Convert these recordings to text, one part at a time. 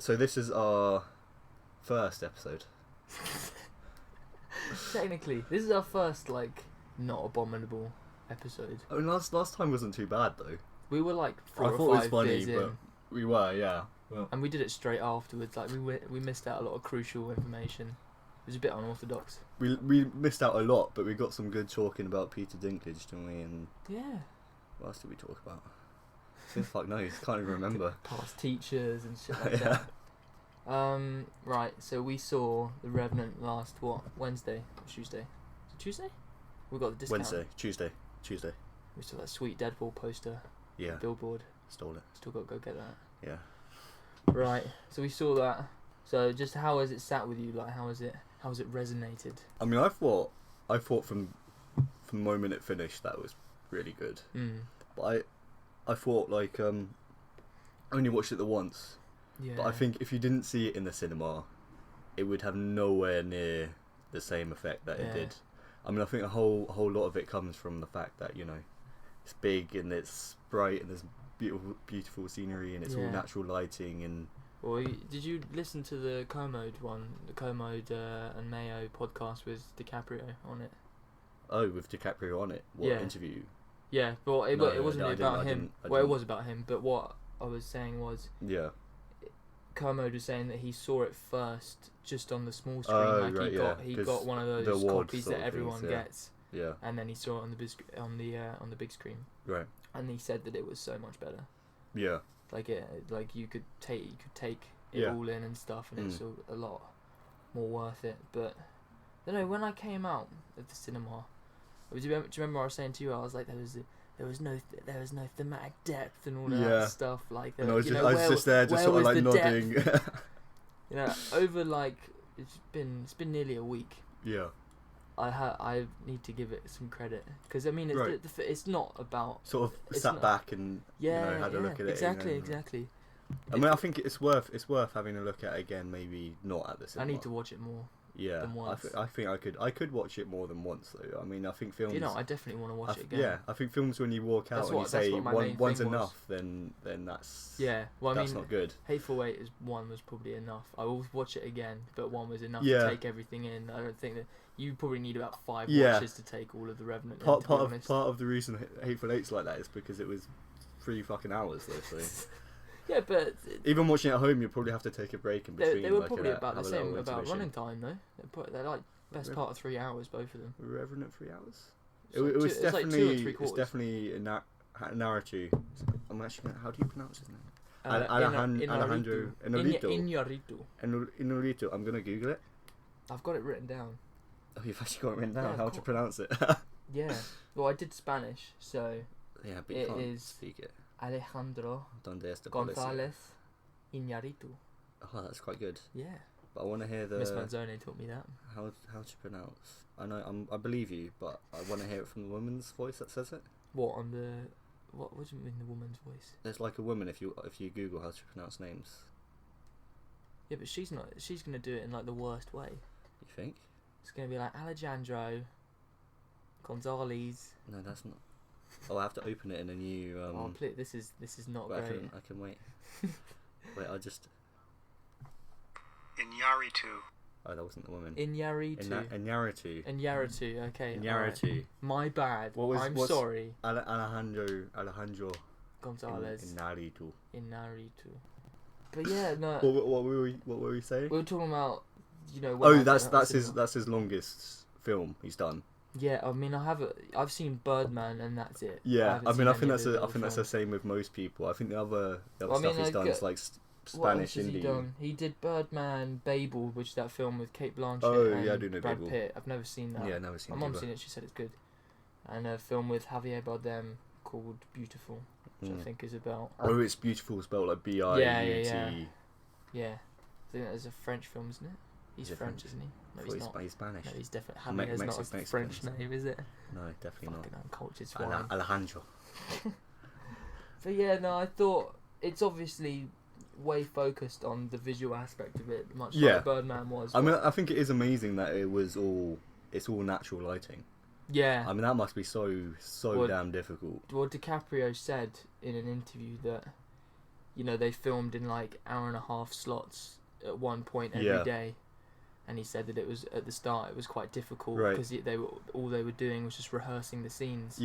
So this is our first episode. Technically, this is our first not abominable episode. I mean, last time wasn't too bad though. We were like I 4 thought or it 5 was beers funny, but in, we were, yeah. Well, and we did it straight afterwards. Like we missed out a lot of crucial information. It was a bit unorthodox. we missed out a lot, but we got some good talking about Peter Dinklage, didn't we? And Yeah. what else did we talk about? Fuck knows, can't even remember. Past teachers and shit like that. Right, so we saw The Revenant last, Wednesday or Tuesday? Is it Tuesday? We got the discount. Tuesday. We saw that sweet Deadpool poster. Yeah. Billboard. Stole it. Still got to go get that. Yeah. Right, so we saw that. So just how has it sat with you? Like, how has it resonated? I mean, I thought from the moment it finished that was really good. But I thought I only watched it the once. Yeah. But I think if you didn't see it in the cinema, it would have nowhere near the same effect that it did. I mean, I think a whole lot of it comes from the fact that, you know, it's big and it's bright and there's beautiful scenery and it's all natural lighting and... Well, did you listen to the Commode one, the Commode and Mayo podcast with DiCaprio on it? Oh, with DiCaprio on it? What interview? Yeah, but it wasn't about him. I Well, it was about him, but what I was saying was... Yeah. Commode was saying that he saw it first just on the small screen. He got one of those copies that everyone gets. Yeah. And then he saw it on the big screen. Right. And he said that it was so much better. Yeah. Like you could take it all in and stuff, and it's a lot more worth it. But I don't know, when I came out of the cinema, do you remember I was saying to you? I was like, there was no thematic depth and all that stuff. Like, and I was just there, just sort of like nodding. You know, over it's been nearly a week. Yeah. I need to give it some credit because I mean it's not about sort of sat back and had a look at it. Exactly. I mean, I think it's worth having a look at again. Maybe not at the cinema. I need to watch it more. Yeah, than once. I think I could watch it more than once though. I mean, I think films. You know, I definitely want to watch it again. Yeah, I think films when you walk out and you say one's enough, then that's that's not good. Hateful Eight was probably enough. I will watch it again, but 1 was enough to take everything in. I don't think that you probably need about 5 watches to take all of the Revenant. Part of the reason Hateful Eight's like that is because it was 3 fucking hours though. So. Yeah, but even watching it at home, you probably have to take a break in between. They were probably about the same about running time though. They're like best part of 3 hours, both of them. Revenant 3 hours. It was definitely it's definitely a Naruto. I'm actually. How do you pronounce his name? Alejandro Inarritu. I'm gonna Google it. I've got it written down. Oh, you've actually got it written down. How to pronounce it? Yeah. Well, I did Spanish, so. Yeah, but you can't speak it. Alejandro González Iñárritu. Oh, that's quite good. Yeah. But I want to hear the... Miss Manzoni taught me that. How to pronounce. I know, I believe you, but I want to hear it from the woman's voice that says it. What, on the... What do you mean the woman's voice? There's like a woman if you Google how to pronounce names. Yeah, but she's not... She's going to do it in like the worst way. You think? It's going to be like Alejandro González. No, that's not... Oh, I have to open it in a new... This is not great. I can wait. Wait, I just... Iñárritu. Oh, that wasn't the woman. Iñárritu. Iñárritu. Okay. Iñárritu. Right. My bad. I'm sorry. Alejandro González. Iñárritu. But yeah, no. What were we saying? We were talking about, you know. That's his longest film he's done. Yeah, I mean, I've seen Birdman and that's it. Yeah, I think that's the same with most people. I think the other stuff he's done is like Spanish indie. He did Birdman, Babel, which is that film with Kate Blanchett I do know Brad Babel. Pitt. I've never seen that. Yeah, never seen it. My mum's seen it. She said it's good. And a film with Javier Bardem called Beautiful, which I think is about. Oh, it's Beautiful spelled like B-I-U-T. Yeah. I think that is a French film, isn't it? He's French, isn't he? No, he's not. He's Spanish. No, he's definitely. Javier's not a French name, is it? No, definitely Fucking uncultured swine. Alejandro. But yeah, no, I thought it's obviously way focused on the visual aspect of it, much like Birdman was. I mean, I think it is amazing that it's all natural lighting. Yeah. I mean, that must be so damn difficult. Well, DiCaprio said in an interview that you know, they filmed in like hour and a half slots at one point every day, and he said that it was at the start it was quite difficult because they were doing was just rehearsing the scenes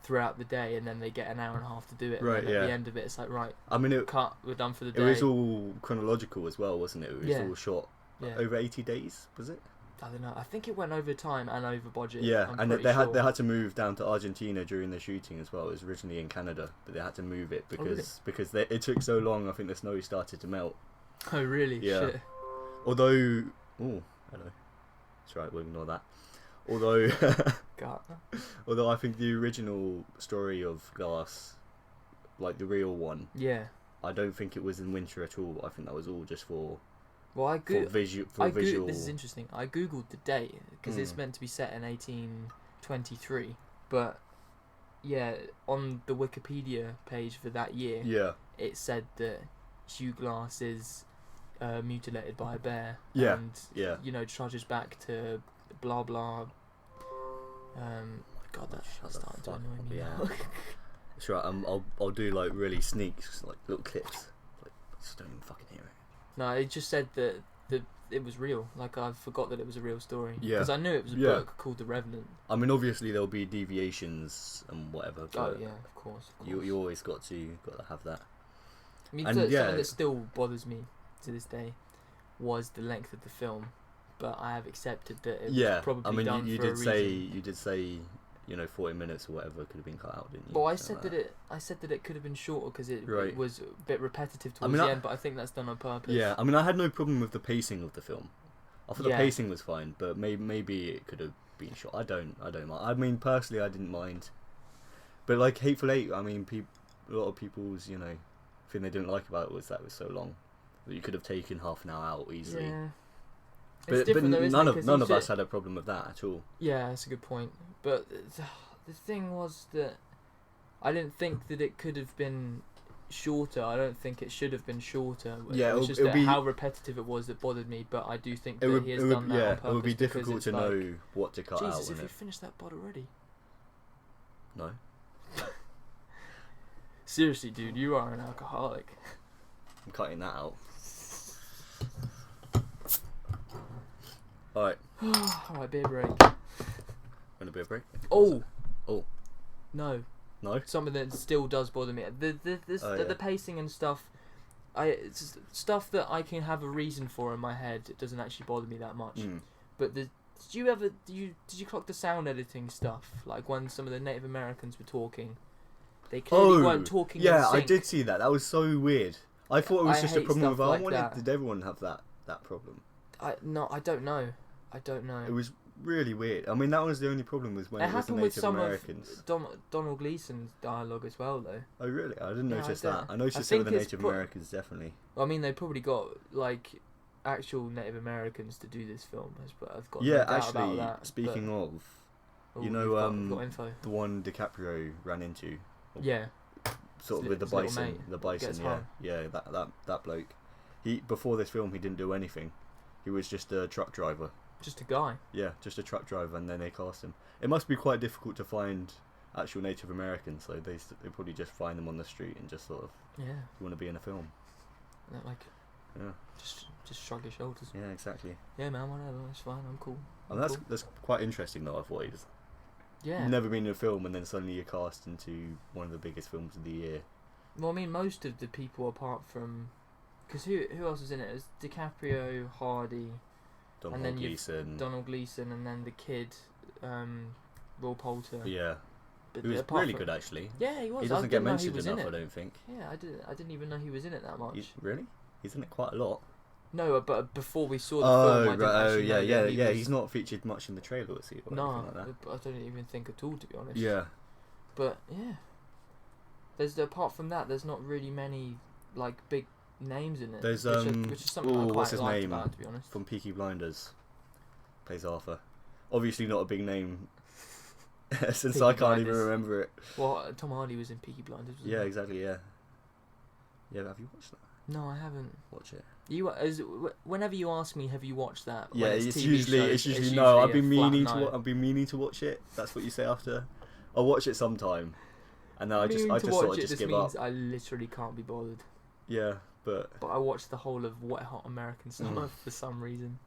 throughout the day, and then they get an hour and a half to do it, and then at the end of it it's like, right, I mean, cut, we're done for the day. It was all chronological as well, wasn't it? It was all shot over 80 days, was it? I don't know. I think it went over time and over budget. Yeah, and they had to move down to Argentina during the shooting as well. It was originally in Canada, but they had to move it because it took so long. I think the snow started to melt. Oh really? Yeah. Shit. Although, hello. That's right. We'll ignore that. Although I think the original story of Glass, like the real one, I don't think it was in winter at all. I think that was all just for. Well, visual. This is interesting. I googled the date because it's meant to be set in 1823, but on the Wikipedia page for that year, it said that Hugh Glass is mutilated by a bear, and you know, trudges back to blah blah. God, that's starting to annoy me now. That's right. I'll do like really sneaks, like little clips. Like, just don't even fucking hear it. No, it just said that it was real. Like, I forgot that it was a real story. Because I knew it was a book called The Revenant. I mean, obviously there'll be deviations and whatever. Oh yeah, of course. You always got to have that. I mean, something that still bothers me to this day was the length of the film, but I have accepted that it was probably done for a reason. You did say, you know, 40 minutes or whatever could have been cut out, didn't you? Well, I said that it could have been shorter because it was a bit repetitive towards the end, but I think that's done on purpose. Yeah, I mean, I had no problem with the pacing of the film. I thought the pacing was fine, but maybe it could have been short. I don't mind. I mean, personally, I didn't mind. But like Hateful Eight, I mean, a lot of people's, you know, thing they didn't like about it was that it was so long. That you could have taken half an hour out easily. Yeah. But none of us had a problem with that at all. Yeah, that's a good point. But the thing was that I didn't think that it could have been shorter. I don't think it should have been shorter. Yeah, it was just how repetitive it was that bothered me. But I do think that he has done that on purpose. It would be difficult to know what to cut out. Jesus, if you finished that pod already. No. Seriously, dude, you are an alcoholic. I'm cutting that out. Alright. Alright, beer break. Want a beer break? Oh! No. Something that still does bother me. The pacing and stuff. It's stuff that I can have a reason for in my head. It doesn't actually bother me that much. But did you clock the sound editing stuff? Like when some of the Native Americans were talking, they clearly weren't talking. Yeah, in sync. I did see that. That was so weird. I thought it was just a problem with did everyone have that problem? I don't know. It was really weird. I mean, that was the only problem was when it was the Native Americans. Donald Gleason's dialogue as well, though. Oh really? I didn't notice that. I noticed it with the Native Americans definitely. I mean, they probably got like actual Native Americans to do this film. I've got actually. About that, speaking of, you know, the one DiCaprio ran into. Yeah. Sort of with the bison. That bloke. Before this film, he didn't do anything. He was just a truck driver. Just a guy? Yeah, just a truck driver, and then they cast him. It must be quite difficult to find actual Native Americans, so they probably just find them on the street and just sort of, you want to be in a film. Just shrug your shoulders. Yeah, exactly. Yeah, man, whatever, it's fine, I'm cool. That's quite interesting though, I thought. You've never been in a film and then suddenly you're cast into one of the biggest films of the year. Well, I mean, most of the people apart from... Because who else was in it? It was DiCaprio, Hardy... Donald Gleason, and then the kid, Will Poulter. Yeah, he was really good actually. Yeah, he was. He doesn't get mentioned enough, I don't think. Yeah, I didn't even know he was in it that much. Really? He's in it quite a lot. No, but before we saw the film, I didn't know he's not featured much in the trailer, was he? No, like that. I don't even think at all, to be honest. Yeah. But yeah, apart from that, there's not really many like big names in it. There's which is something I quite what's his liked name? about, to be honest. From Peaky Blinders, plays Arthur. Obviously not a big name, since Peaky I can't Blinders. Even remember it. Well, Tom Hardy was in Peaky Blinders. Yeah, exactly. Yeah. Yeah, have you watched that? No, I haven't. Watch it. Whenever you ask me, have you watched that? Yeah, it's usually no. I've been meaning to watch it. That's what you say after. I'll watch it sometime, and then I just sort of just give up. I literally can't be bothered. Yeah, but I watched the whole of Wet Hot American Summer for some reason.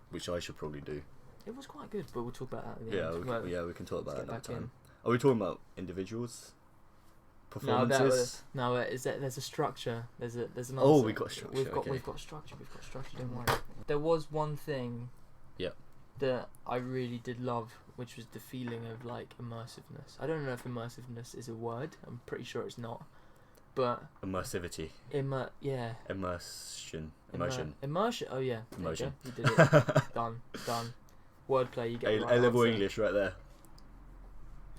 Which I should probably do. It was quite good, but we'll talk about that at the Yeah, end. we can talk about that another time. In. Are we talking about individuals? Performances? There's a structure. There's an answer. Oh, we've got structure. We've got structure. Don't worry. There was one thing. Yeah. That I really did love, which was the feeling of like immersiveness. I don't know if immersiveness is a word. I'm pretty sure it's not. But immersivity. Yeah. Immersion. Immersion. Oh yeah. Immersion. You did it. Done. Wordplay. You get the right A-level answer. English right there.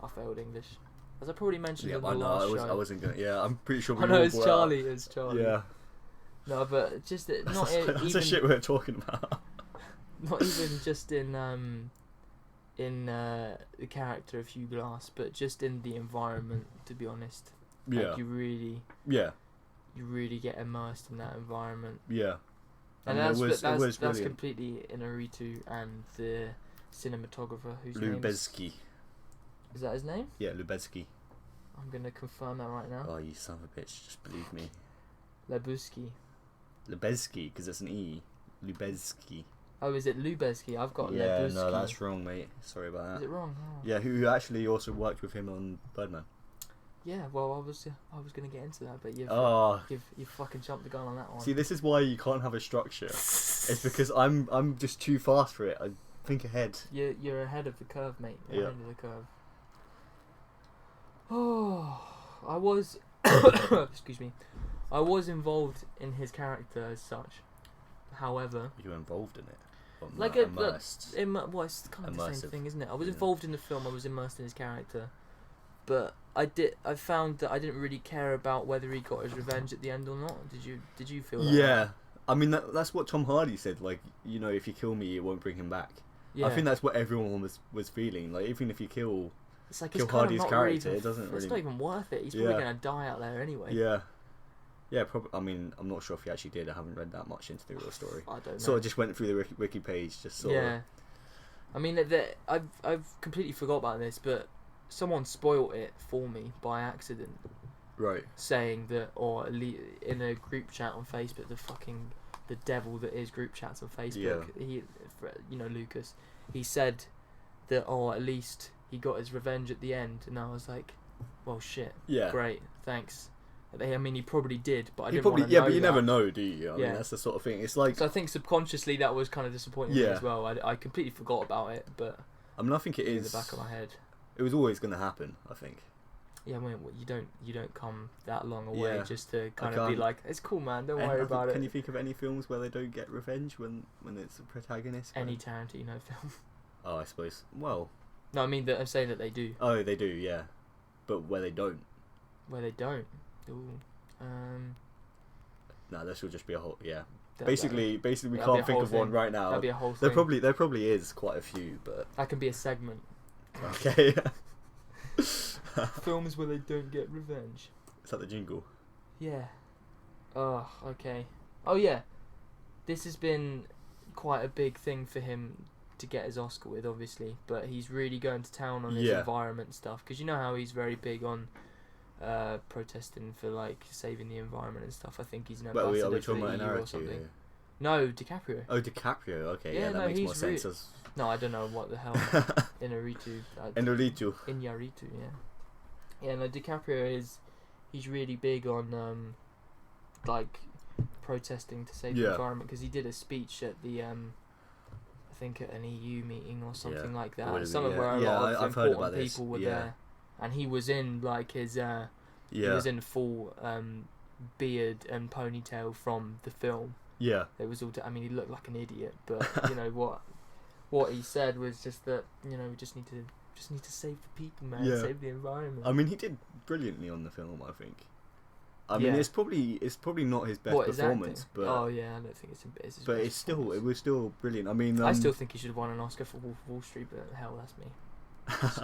I failed English. As I probably mentioned in the I know. last show. I wasn't gonna. Yeah, I'm pretty sure. I know it's Charlie. It's Charlie. Yeah. No, but just not that's even. That's the shit we're talking about. Not even just in the character of Hugh Glass, but just in the environment. To be honest. Yeah. Like you really get immersed in that environment. Yeah. And that's completely Inarritu and the cinematographer whose name is that his name? Yeah, Lubezki. I'm gonna confirm that right now. Oh, you son of a bitch! Just believe me. Lubezki, because it's an E. Lubezki. Oh, is it Lubezki? I've got Yeah, Lubezki. no, that's wrong, mate. Sorry about that. Is it wrong? Oh. Yeah, who actually also worked with him on Birdman. Yeah, well, I was gonna get into that, but you've fucking jumped the gun on that one. See, this is why you can't have a structure. It's because I'm just too fast for it. I think ahead. You're ahead of the curve, mate. You're ahead of the curve. Oh, I was. Excuse me. I was involved in his character as such. However, you were involved in it. Immersed. Well, it's kind of the same thing, isn't it? I was Yeah. involved in the film. I was immersed in his character, but I found that I didn't really care about whether he got his revenge at the end or not. Did you feel that? Yeah. I mean, that's what Tom Hardy said. Like, you know, if you kill me, it won't bring him back. Yeah. I think that's what everyone was feeling. Like, even if you kill Hardy's character, it doesn't really. It's not even worth it. He's probably gonna die out there anyway. Yeah. Yeah, probably. I mean, I'm not sure if he actually did. I haven't read that much into the real story. I don't know. Sort of just went through the wiki page, just sort of. Yeah. I mean, I've completely forgot about this, but someone spoilt it for me by accident. Right. Saying that, or in a group chat on Facebook, the devil that is group chats on Facebook. Yeah. Lucas. He said that, at least he got his revenge at the end, and I was like, well, shit. Yeah. Great, thanks. I mean, he probably did, but I didn't probably want to know but you that. never know, do you? I mean, that's the sort of thing. It's like. So I think subconsciously that was kind of disappointing me as well. I completely forgot about it, but. I mean, I think it is. In the back of my head. It was always going to happen, I think. Yeah, I mean, you don't come that long away just to kind of be like, it's cool, man. Don't worry about it. Can you think of any films where they don't get revenge when it's a protagonist? Any Tarantino film. Oh, I suppose. Well. No, I mean I'm saying that they do. Oh, they do, yeah, but where they don't. Where they don't. Ooh. No, this will just be a whole. Yeah. That, Basically, we can't think of one right now. That'd be a whole thing. There probably is quite a few, but that can be a segment. Okay. Films where they don't get revenge. Is that the jingle? Yeah. Oh, okay. Oh yeah. This has been quite a big thing for him to get his Oscar with, obviously, but he's really going to town on his environment stuff, because you know how he's very big on protesting for like saving the environment and stuff. I think he's an ambassador are we talking about or something. No, DiCaprio. Oh, DiCaprio. Okay, yeah, that makes more sense. No, I don't know what the hell. Inarritu. Inarritu, yeah. No, DiCaprio he's really big on like protesting to save the environment, because he did a speech at the I think at an EU meeting or something like that. Something where a lot of important people were there, and he was in like his he was in full beard and ponytail from the film. Yeah. It was all. I mean, he looked like an idiot, but you know what he said was just that, you know, we just need to save the people, man. Yeah. Save the environment. I mean, he did brilliantly on the film, I think. I mean, it's probably not his best performance, but oh yeah, I don't think it's his but best it was still brilliant. I mean, I still think he should have won an Oscar for Wolf of Wall Street, but hell, that's me.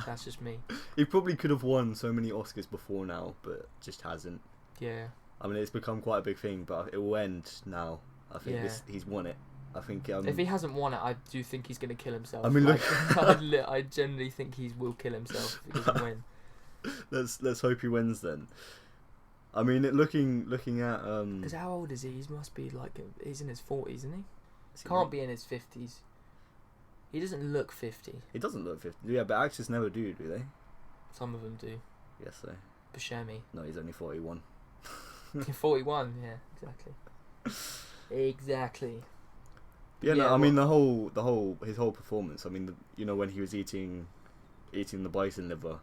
That's just me. He probably could have won so many Oscars before now, but just hasn't. Yeah. I mean, it's become quite a big thing, but it will end now. I think he's won it. I think if he hasn't won it, I do think he's going to kill himself. I mean, look, I generally think he will kill himself if he doesn't win. Let's hope he wins then. I mean, looking at Because how old is he? He must be like he's in his 40s, isn't he? he Can't be in his 50s. He doesn't look 50. He doesn't look 50. Yeah, but actors never do they? Some of them do. Yes, so. Buscemi. No, he's only 41. 41. Yeah, exactly. Exactly. Yeah, no, I mean his whole performance. I mean, when he was eating the bison liver.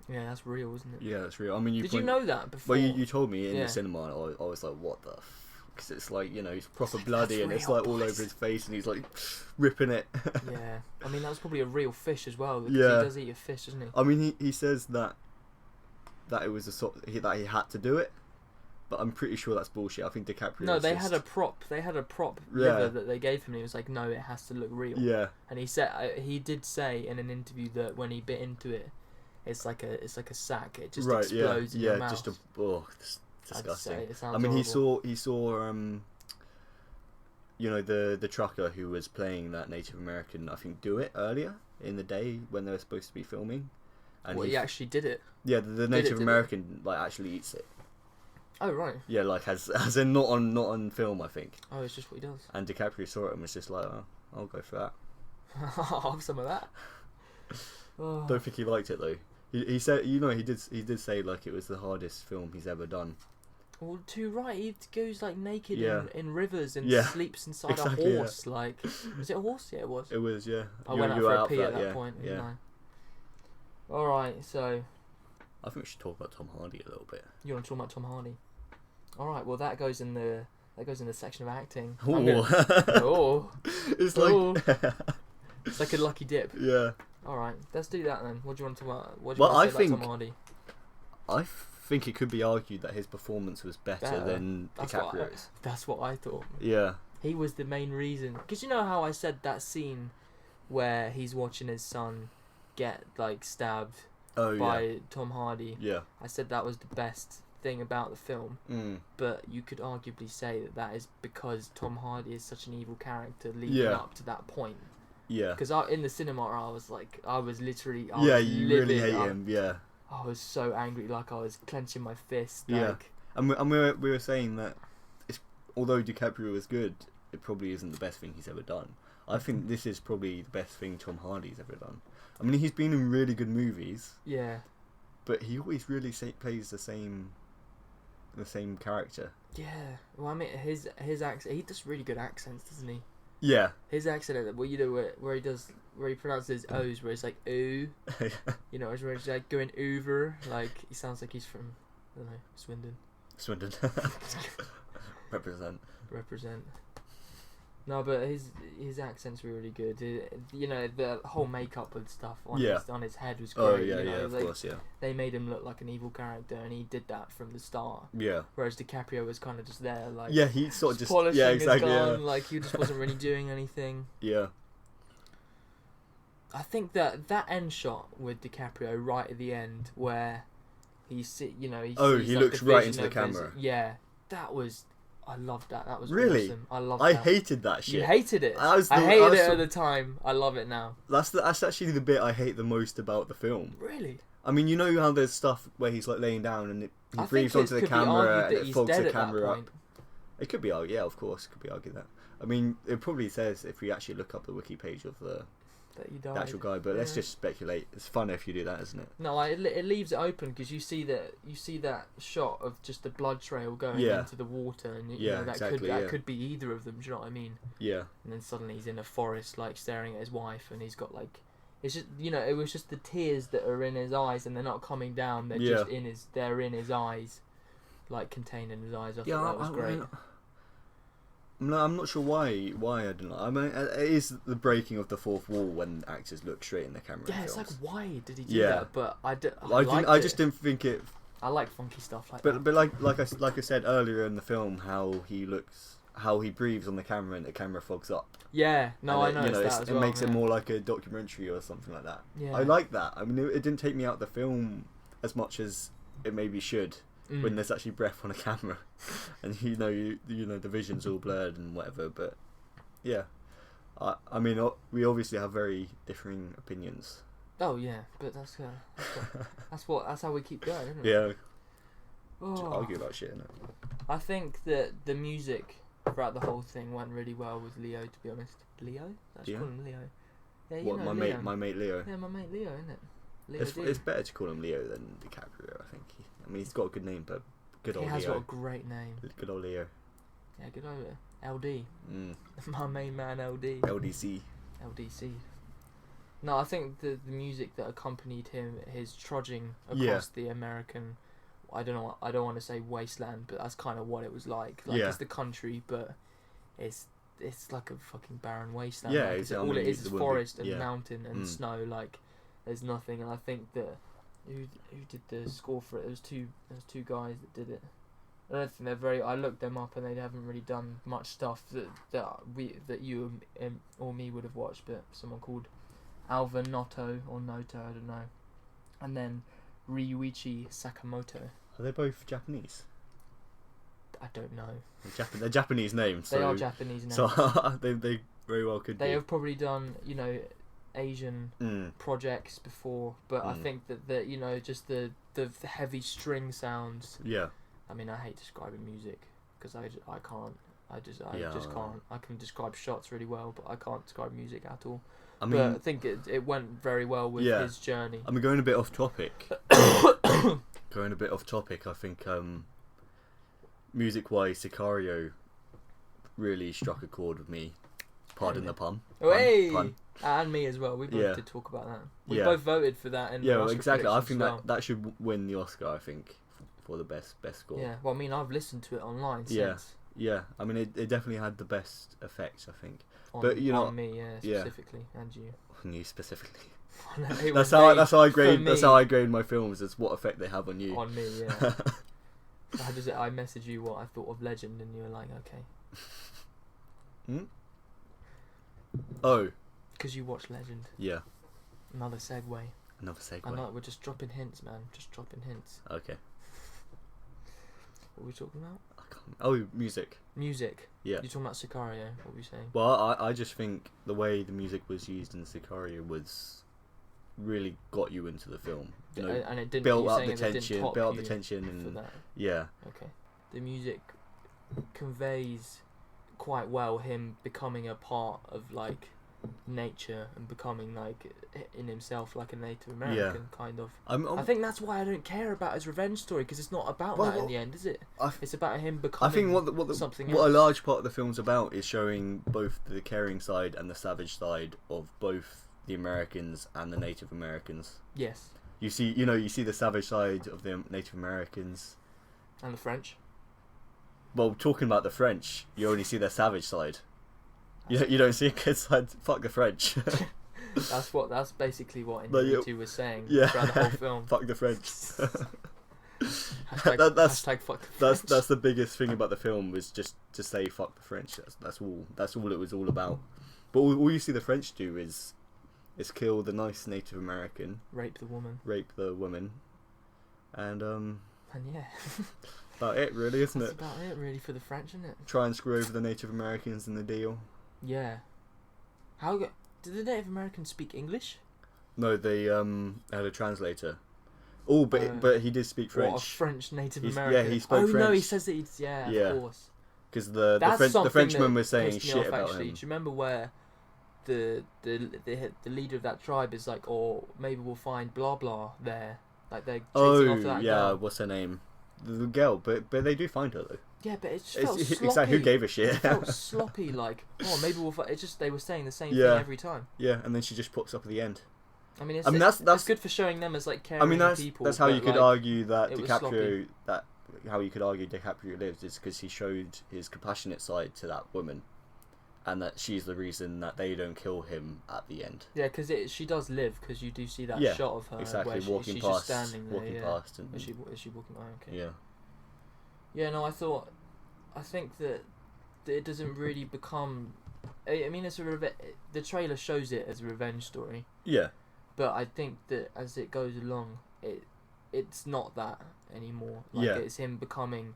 Yeah, that's real, isn't it? Yeah, that's real. I mean, did you know that before? Well, you told me in the cinema, and I was like, what the? Because it's like, it's proper bloody, and it's like all over his face, and he's like ripping it. Yeah, I mean that was probably a real fish as well. Because Yeah, he does eat a fish, doesn't he? I mean, he says that it was that he had to do it, but I'm pretty sure that's bullshit. I think DiCaprio. No, they had a prop. They had a prop liver that they gave him. And he was like, no, it has to look real. Yeah. And he did say in an interview that when he bit into it, it's like a sack. It just explodes in your mouth. Just disgusting. It sounds I mean, horrible. he saw the trucker who was playing that Native American, I think, do it earlier in the day when they were supposed to be filming. And he actually did it. Yeah, the Native American like actually eats it. Oh right. Yeah, like as in not on film, I think. Oh, it's just what he does. And DiCaprio saw it and was just like, oh, I'll go for that. I'll have some of that. Oh. Don't think he liked it though. He said, he did say like it was the hardest film he's ever done. Well, too right. He goes like naked in rivers and sleeps inside a horse. Yeah. Like, was it a horse? Yeah, it was. It was, yeah. I went out for a pee at that point. Yeah. All right, so. I think we should talk about Tom Hardy a little bit. You want to talk about Tom Hardy? All right. Well, that goes in the section of acting. Oh. It's like. It's like a lucky dip. Yeah. All right, let's do that then. What do you want to talk about? What do you want to say about Tom Hardy? I think it could be argued that his performance was better than DiCaprio's. That's what I thought. Yeah. He was the main reason. Because you know how I said that scene where he's watching his son get like stabbed by Tom Hardy. Yeah. I said that was the best thing about the film. But you could arguably say that is because Tom Hardy is such an evil character leading up to that point. Yeah. Because in the cinema, I was literally. You really hate him. Yeah. I was so angry, like I was clenching my fist. Yeah. And we were saying that although DiCaprio was good, it probably isn't the best thing he's ever done. I think this is probably the best thing Tom Hardy's ever done. I mean, he's been in really good movies. Yeah. But he always really plays the same character. Yeah. Well, I mean, his accent. He does really good accents, doesn't he? Yeah. His accent, where he pronounces O's, where it's like ooh, where he's like going over, like he sounds like he's from, I don't know, Swindon. Represent. No, but his accent's really good. The whole makeup and stuff on his head was great. Oh yeah, of course, yeah. They made him look like an evil character, and he did that from the start. Yeah. Whereas DiCaprio was kind of just there, like he sort of just polishing his gun, yeah. like he just wasn't really doing anything. Yeah. I think that end shot with DiCaprio right at the end, where he sees he like looks right into the camera. That was. I loved that. That was really awesome. I loved. I hated that shit. You hated it. I hated it at the time. I love it now. That's actually the bit I hate the most about the film. Really? I mean, you know how there's stuff where he's like laying down and he breathes onto the camera and it fogs the camera up. It could be argued, yeah, of course, it could be argued that. I mean, it probably says if we actually look up the wiki page of the actual guy, but let's just speculate. It's fun if you do that, isn't it? No, it leaves it open because you see that shot of just the blood trail going into the water, and that could be either of them. Do you know what I mean? Yeah. And then suddenly he's in a forest, like staring at his wife, and he's got like, it's just it was just the tears that are in his eyes, and they're not coming down. They're just in his eyes, like contained in his eyes. I thought that was great. No, I'm not sure why I don't know. I mean, it is the breaking of the fourth wall when actors look straight in the camera. Yeah, it's like, why did he do that? But I just didn't think it. I like funky stuff like that. But like I said earlier in the film, how he breathes on the camera and the camera fogs up. Yeah, no, I know that as well. It makes it more like a documentary or something like that. Yeah, I like that. I mean, it didn't take me out of the film as much as it maybe should. When there's actually breath on a camera, and the vision's all blurred and whatever. But yeah, I mean, we obviously have very differing opinions. Oh yeah, but that's how we keep going, isn't it? Yeah. to argue about shit, innit? I think that the music throughout the whole thing went really well with Leo, to be honest. Leo? Let's call him Leo. Yeah, what, my mate Leo? Yeah, my mate Leo, isn't it? It's better to call him Leo than DiCaprio, I think. I mean, he's got a good name, but good old Leo. He has got a great name. Good old Leo. Yeah, good old LD. My main man LD. LDC. No, I think the music that accompanied his trudging across the American, I don't want to say wasteland, but that's kind of what it was like. Like it's the country, but it's like a fucking barren wasteland. Yeah, like, all it is forest and mountain and snow. Like there's nothing. And I think that who did the score for it? There was two guys that did it. I don't think they're very. I looked them up and they haven't really done much stuff that you or me would have watched. But someone called Alva Noto or Noto, I don't know, and then Ryuichi Sakamoto. Are they both Japanese? I don't know. They're Japanese names. So, they are Japanese names. So they very well could be. They have probably done Asian projects before, but I think that just the heavy string sounds. Yeah. I mean, I hate describing music because I can't. I just can't. I can describe shots really well, but I can't describe music at all. I mean, but I think it went very well with his journey. I mean, going a bit off topic. I think music-wise, Sicario really struck a chord with me. Pardon the pun. Pun. And me as well. We both did talk about that. We both voted for that. Exactly. I think that should win the Oscar. I think for the best score. Yeah. Well, I mean, I've listened to it online since. Yeah. I mean, it definitely had the best effects. I think. On me, specifically, and you. On you specifically. That's how I grade my films. Is what effect they have on you. On me, yeah. I messaged you what I thought of Legend, and you were like, okay. Oh. Because you watched Legend. Yeah. Another segue. I know, we're just dropping hints, man. Just dropping hints. Okay. What were we talking about? Music. Music. Yeah. You're talking about Sicario. What were you saying? Well, I just think the way the music was used in Sicario was really got you into the film. And it didn't build up the tension, and for that. Yeah. Okay. The music conveys quite well him becoming a part of like nature and becoming like in himself like a Native American kind of. I think that's why I don't care about his revenge story, because it's not about that in the end, is it? It's about him becoming. I think something else. What a large part of the film's about is showing both the caring side and the savage side of both the Americans and the Native Americans. Yes. You see the savage side of the Native Americans. And the French. Well, talking about the French, you only see their savage side. You don't see a good side. Fuck the French. That's basically what Infinity was saying throughout the whole film. Fuck the French. Hashtag fuck the French. That's the biggest thing about the film, was just to say fuck the French. That's all it was all about. But all you see the French do is kill the nice Native American, rape the woman, and yeah. About it really, isn't it? That's about it really for the French, isn't it? Try and screw over the Native Americans in the deal. Yeah. Did the Native Americans speak English? No, they had a translator. Oh, but he did speak French. What, a French Native American? Yeah, he spoke French. Oh no, he says that he's of course. Because the Frenchman was saying shit about him. Do you remember where the leader of that tribe is like, or maybe we'll find blah blah there, like they're chasing after that girl. What's her name? The girl, but they do find her though. Yeah, but it just felt sloppy. Exactly, who gave a shit? It felt sloppy, like, maybe we'll find. It's just they were saying the same thing every time. Yeah, and then she just pops up at the end. I mean, that's good for showing them as like caring people. That's how you could argue that DiCaprio lived, is because he showed his compassionate side to that woman, and that she's the reason that they don't kill him at the end. Yeah, because she does live, because you do see that shot of her exactly where she's just standing there. And is she walking? Oh, okay. Yeah. Yeah, no, I think that it doesn't really become. I mean, the trailer shows it as a revenge story. Yeah. But I think that as it goes along, it's not that anymore. Like it's him becoming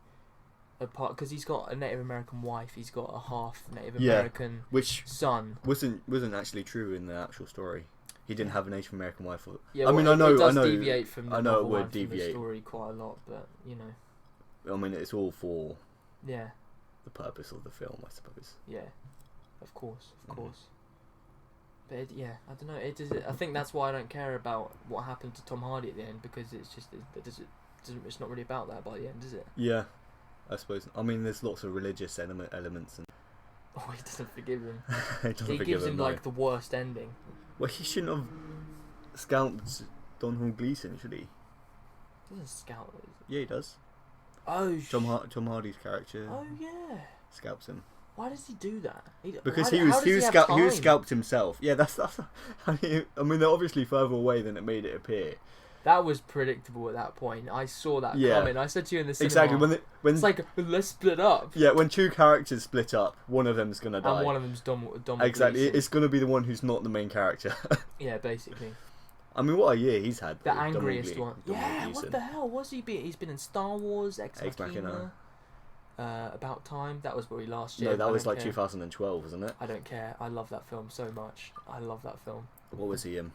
a part, because he's got a Native American wife. He's got a half Native American son. Wasn't actually true in the actual story. He didn't have a Native American wife. Yeah, I know. It does deviate from the novel, it would deviate from the story quite a lot, but you know. I mean, it's all for Yeah. the purpose of the film, I suppose. Yeah. Of course. But I don't know. I think that's why I don't care about what happened to Tom Hardy at the end, because it's just it's not really about that by the end, is it? Yeah, I suppose. I mean, there's lots of religious elements, and Oh, he doesn't forgive him. he gives him like the worst ending. Well, he shouldn't have scalped Don Gleeson, should he? He doesn't scalp it. Yeah, he does. Oh. Tom Hardy's character. Oh yeah. Scalps him. Why does he do that? Because he was scalped himself. Yeah, that's. I mean, they're obviously further away than it made it appear. That was predictable at that point. I saw that coming. I said to you in the cinema. Exactly when it's like, let's split up. Yeah, when two characters split up, one of them's gonna die. And one of them's Dom. Exactly, Gleeson. it's gonna be the one who's not the main character. Yeah, basically. I mean, what a year he's had. The angriest one. Yeah, what the hell? What's he been? He's been in Star Wars, Ex Machina. About Time. That was probably last year. No, that was like 2012, wasn't it? I don't care. I love that film so much. I love that film. What was he in?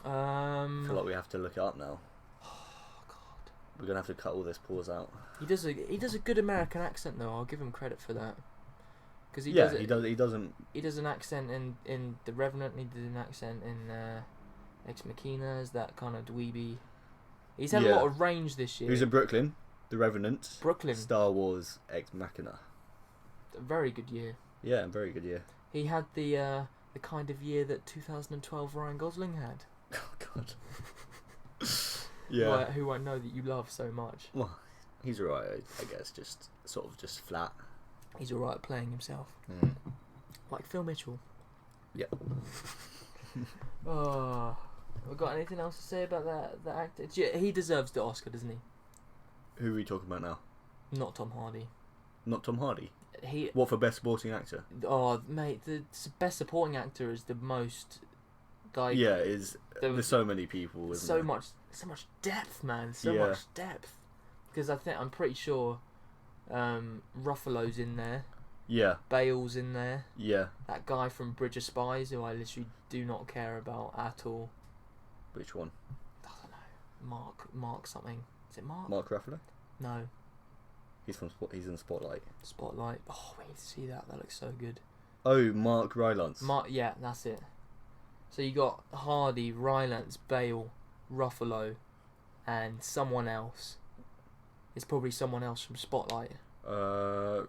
I feel like we have to look it up now. Oh God. We're gonna have to cut all this pause out. He does a good American accent though. I'll give him credit for that. Because he does an accent in The Revenant. He did an accent in Ex Machina as that kind of dweeby. He's had a lot of range this year. He was in Brooklyn, The Revenant, Brooklyn, Star Wars, Ex Machina. A very good year. Yeah, very good year. He had the kind of year that 2012 Ryan Gosling had. Oh God. Yeah. Who I know that you love so much. Well, he's alright, I guess. Just flat. He's alright at playing himself. Mm. Like Phil Mitchell. Yeah. Oh, we got anything else to say about that actor? He deserves the Oscar, doesn't he? Who are we talking about now? Not Tom Hardy. Not Tom Hardy? He. What for best supporting actor? Oh, mate, the best supporting actor is the most. Like, yeah, there's so many people. Isn't there? So much depth, man. So much depth. Because I'm pretty sure, Ruffalo's in there. Yeah. Bale's in there. Yeah. That guy from Bridge of Spies, who I literally do not care about at all. Which one? I don't know. Mark something. Is it Mark? Mark Ruffalo? No. He's in Spotlight. Spotlight. Oh, we need to see that. That looks so good. Oh, Mark Rylance. Yeah, that's it. So you got Hardy, Rylance, Bale, Ruffalo, and someone else. It's probably someone else from Spotlight. Stallone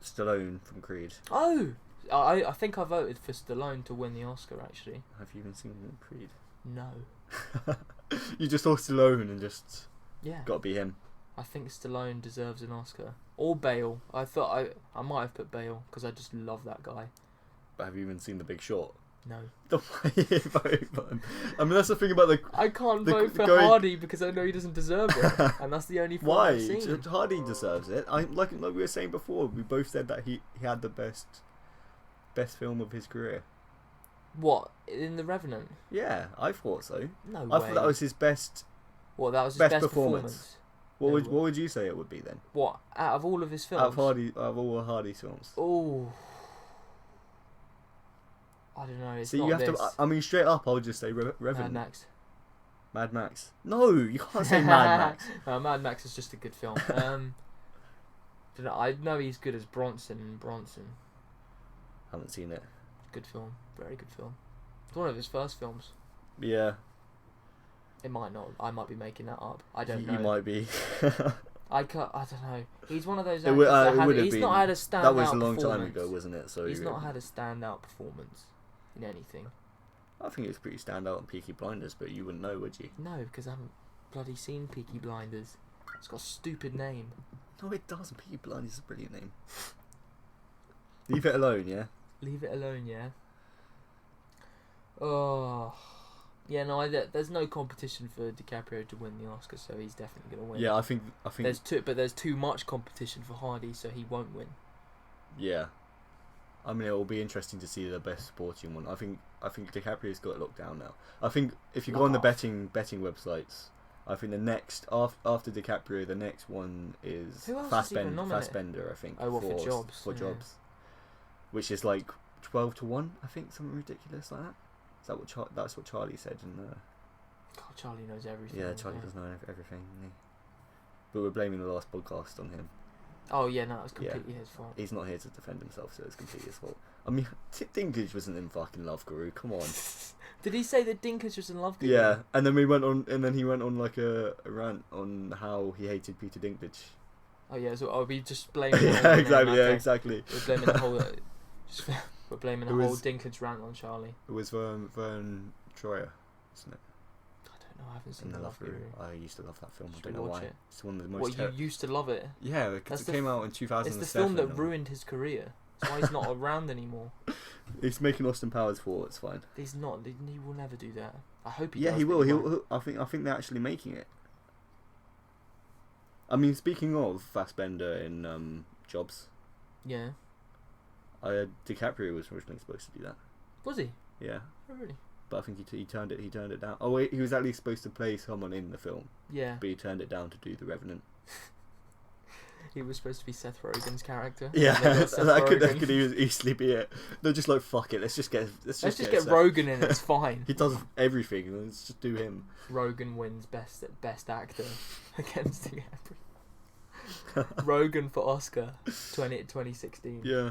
from Creed. Oh! I think I voted for Stallone to win the Oscar, actually. Have you even seen Creed? No. You just saw Stallone and just... Yeah. Gotta be him. I think Stallone deserves an Oscar. Or Bale. I thought I might have put Bale, because I just love that guy. But have you even seen The Big Short? No. I mean, that's the thing about the... I can't vote for Hardy because I know he doesn't deserve it. And that's the only film I've seen. Hardy deserves it. Like we were saying before, we both said that he had the best film of his career. What? In The Revenant? Yeah, I thought so. No way. I thought that was his best... What, that was his best performance? What would you say it would be then? What? Out of all of his films? Out of all Hardy's films. Oh... I don't know. It's so not you have this. to. I mean, straight up, I would just say Revenant. Mad Max. Mad Max. No, you can't say Mad Max. Mad Max is just a good film. I know he's good as Bronson. Haven't seen it. Good film. Very good film. It's one of his first films. Yeah. It might not. I might be making that up. I don't know. You might be. I don't know. He's one of those actors he's not had a standout. That was a long time ago, wasn't it? So he's not had a standout performance in anything. I think it was pretty standout in Peaky Blinders, but you wouldn't know, would you? No, because I haven't bloody seen Peaky Blinders. It's got a stupid name. No, it doesn't. Peaky Blinders is a brilliant name. Leave it alone, yeah? Leave it alone, yeah? Oh... Yeah, no, there's no competition for DiCaprio to win the Oscar, so he's definitely going to win. Yeah, I think there's too much competition for Hardy, so he won't win. Yeah. I mean, it will be interesting to see the best supporting one. I think DiCaprio's got it locked down now. I think if you go on the betting websites, I think the next after DiCaprio, the next one is Fassbender. I think. Oh, what, for Jobs? For Jobs, which is like 12-1. I think, something ridiculous like that. Is that that's what Charlie said in the... God, Charlie knows everything. Yeah, Charlie does know everything. But we're blaming the last podcast on him. Oh yeah, no, it was completely his fault. He's not here to defend himself, so it's completely his fault. I mean, Dinklage wasn't in fucking Love Guru. Come on. Did he say that Dinklage was in Love Guru? Yeah, and then he went on like a rant on how he hated Peter Dinklage. Oh yeah, so are we just blaming? Yeah, exactly. Yeah, exactly. We're blaming the whole. We're blaming the whole Dinklage rant on Charlie. It was Vern Troyer, isn't it? No, I haven't seen the Love Guru. I used to love that film. Should I don't know why. it? It's one of the most. What, you used to love it? Yeah, because it came out in 2007. It's the film that ruined his career. That's why he's not around anymore. He's making Austin Powers 4. It's fine. He's not. He will never do that. I hope he. Yeah, does, he will. I think they're actually making it. I mean, speaking of Fassbender in Jobs. Yeah. DiCaprio was originally supposed to do that. Was he? Yeah. Oh, really? But I think he turned it down. Oh wait, he was at least supposed to play someone in the film. Yeah. But he turned it down to do the Revenant. He was supposed to be Seth Rogen's character. Yeah, that could easily be it. They're just like, fuck it, let's just get get Rogen in. It's fine. He does everything. Let's just do him. Rogen wins best actor against DiCaprio. Rogen for Oscar 2016. Yeah,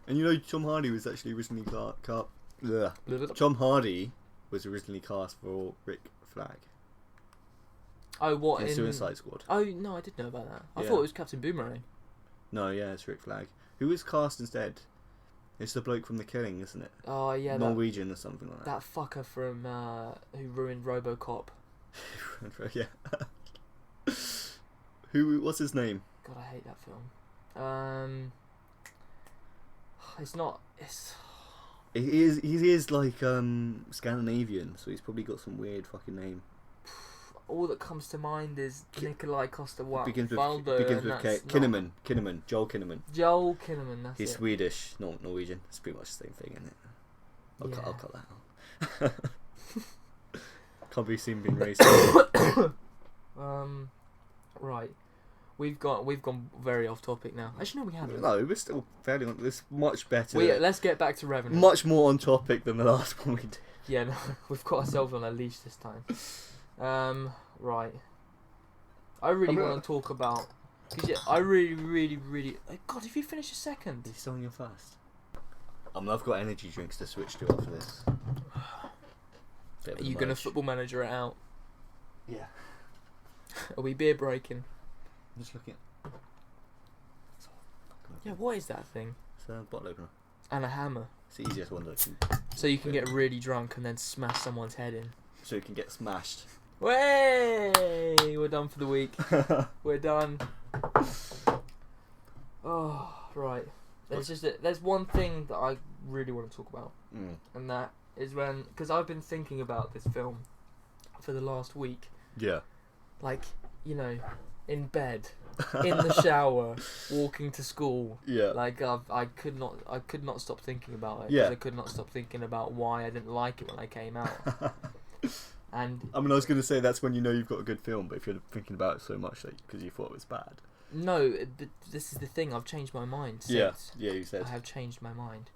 and Tom Hardy was actually originally Tom Hardy was originally cast for Rick Flag. Oh, what in Suicide Squad? Oh no, I did know about that. I thought it was Captain Boomerang. No, yeah, it's Rick Flag. Who was cast instead? It's the bloke from The Killing, isn't it? Oh yeah, Norwegian or something like that. That fucker from who ruined RoboCop. Yeah. What's his name? God, I hate that film. It's not. He is like Scandinavian, so he's probably got some weird fucking name. All that comes to mind is Nikolai Coster-Waldau. Begins with Kinnaman. Joel Kinnaman. Joel Kinnaman, that's He's it. Swedish, not Norwegian. It's pretty much the same thing, isn't it? I'll cut that out. Can't be seen being racist. Right. We've gone very off topic now. Actually, no, we haven't. No, we're still fairly on. This much better. Let's get back to Revenant. Much more on topic than the last one we did. Yeah, no, we've got ourselves on a leash this time. Right. I really want to talk about. Cause I really. God, if you finish a second. He's still on your first. I've got energy drinks to switch to after this. Are you gonna Football Manager it out? Yeah. Are we beer breaking? I'm just looking at. Yeah, what is that thing? It's a bottle opener. And a hammer. It's the easiest one that can. So you can get really drunk and then smash someone's head in. So you can get smashed. Way! We're done for the week. We're done. Oh, right. There's one thing that I really want to talk about, and that is because I've been thinking about this film for the last week. Yeah. Like, in bed, in the shower, walking to school. Yeah. Like I could not stop thinking about it. Yeah. I could not stop thinking about why I didn't like it when I came out. And I was going to say that's when you've got a good film, but if you're thinking about it so much because you thought it was bad. No, but this is the thing. I've changed my mind. Yeah, you said. I have changed my mind,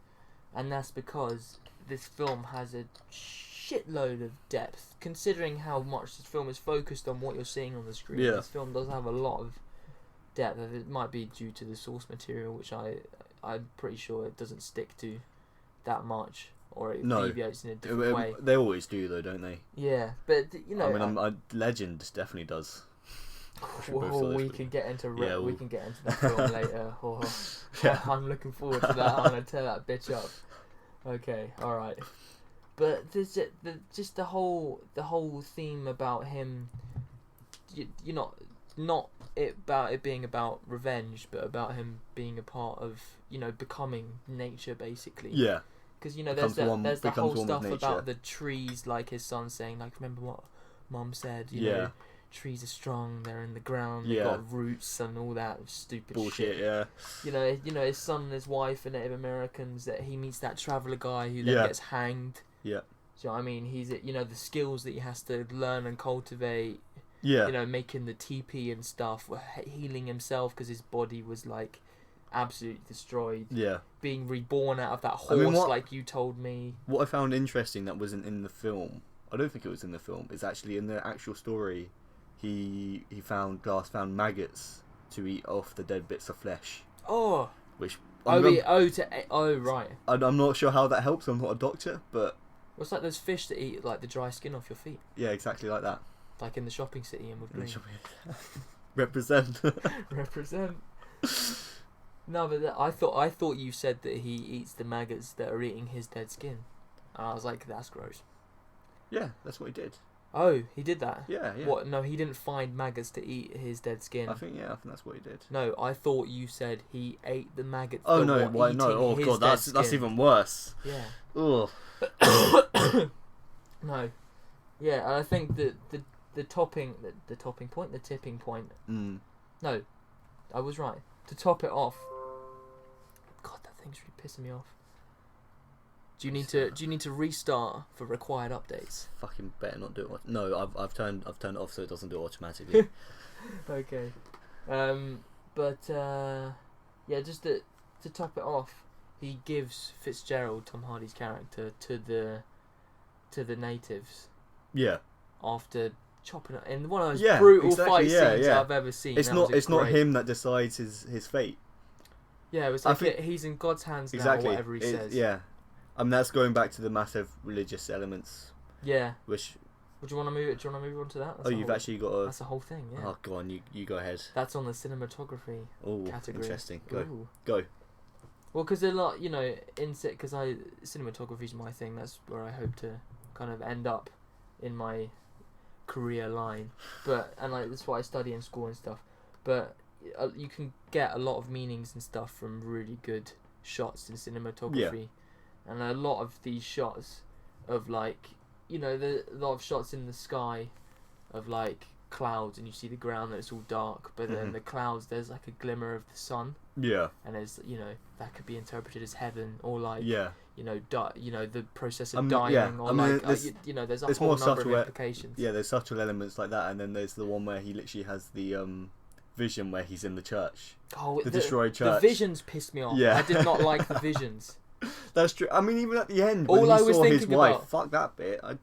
and that's because this film has a shitload of depth. Considering how much this film is focused on what you're seeing on the screen, this film does have a lot of depth. It might be due to the source material, which I'm pretty sure it doesn't stick to that much. Or it deviates in a different way. They always do, though, don't they? Yeah, but Legend definitely does. Well, we can get into we can get into the film later. I'm looking forward to that. I'm gonna tear that bitch up. Okay, all right. But there's just the whole theme about him. Not about it being about revenge, but about him being a part of becoming nature, basically. Yeah. Because there's that whole stuff about the trees, like his son saying, like, remember what Mum said, you know, trees are strong, they're in the ground, they've got roots and all that stupid bullshit. Yeah. His son and his wife are Native Americans. That he meets that traveller guy who then gets hanged. Yeah. Do you know what I mean? He's the skills that he has to learn and cultivate. Yeah. Making the teepee and stuff, healing himself because his body was like absolutely destroyed. Yeah. Being reborn out of that horse, like you told me. What I found interesting that wasn't in the film, I don't think it was in the film, is actually in the actual story, found maggots to eat off the dead bits of flesh. Oh. Which right. I'm not sure how that helps. I'm not a doctor, but Well, it's like those fish that eat like the dry skin off your feet. yeah, exactly like that. Like in the shopping city in Wood Green. Represent. Represent. No, but I thought you said that he eats the maggots that are eating his dead skin, and I was like, that's gross. Yeah, that's what he did. Oh, he did that? Yeah. What? No, he didn't find maggots to eat his dead skin. I think that's what he did. No, I thought you said he ate the maggots. Oh that no! were Why eating no? Oh his god, dead that's skin. even worse. Yeah. Ugh. No. Yeah, and I think that the tipping point. No, I was right. To top it off. God, that thing's really pissing me off. Do you need to restart for required updates? Fucking better not do it. No, I've turned it off so it doesn't do it automatically. Okay. Yeah, just to top it off, he gives Fitzgerald, Tom Hardy's character, to the natives. Yeah. After chopping it in one of those brutal fight scenes I've ever seen. It's not him that decides his fate. Yeah, it was like he's in God's hands now, or whatever he says. Yeah. I mean, that's going back to the massive religious elements. Yeah. Which. Do you want to move on to that? You've actually got a... That's the whole thing, yeah. Oh, go on, you go ahead. That's on the cinematography category. Interesting. Ooh. Go. Well, because a lot, because cinematography is my thing. That's where I hope to kind of end up in my career line. That's what I study in school and stuff. But you can get a lot of meanings and stuff from really good shots in cinematography. Yeah. And a lot of these shots of a lot of shots in the sky of like clouds, and you see the ground that it's all dark, but then the clouds there's like a glimmer of the sun. Yeah. And there's that could be interpreted as heaven, or like the process of dying, or there's a whole number of implications. Yeah, there's subtle elements like that, and then there's the one where he literally has the vision where he's in the church. Oh, the destroyed church. The visions pissed me off. Yeah. I did not like the visions. That's true. I mean, even at the end, when he saw his wife, fuck that bit. It's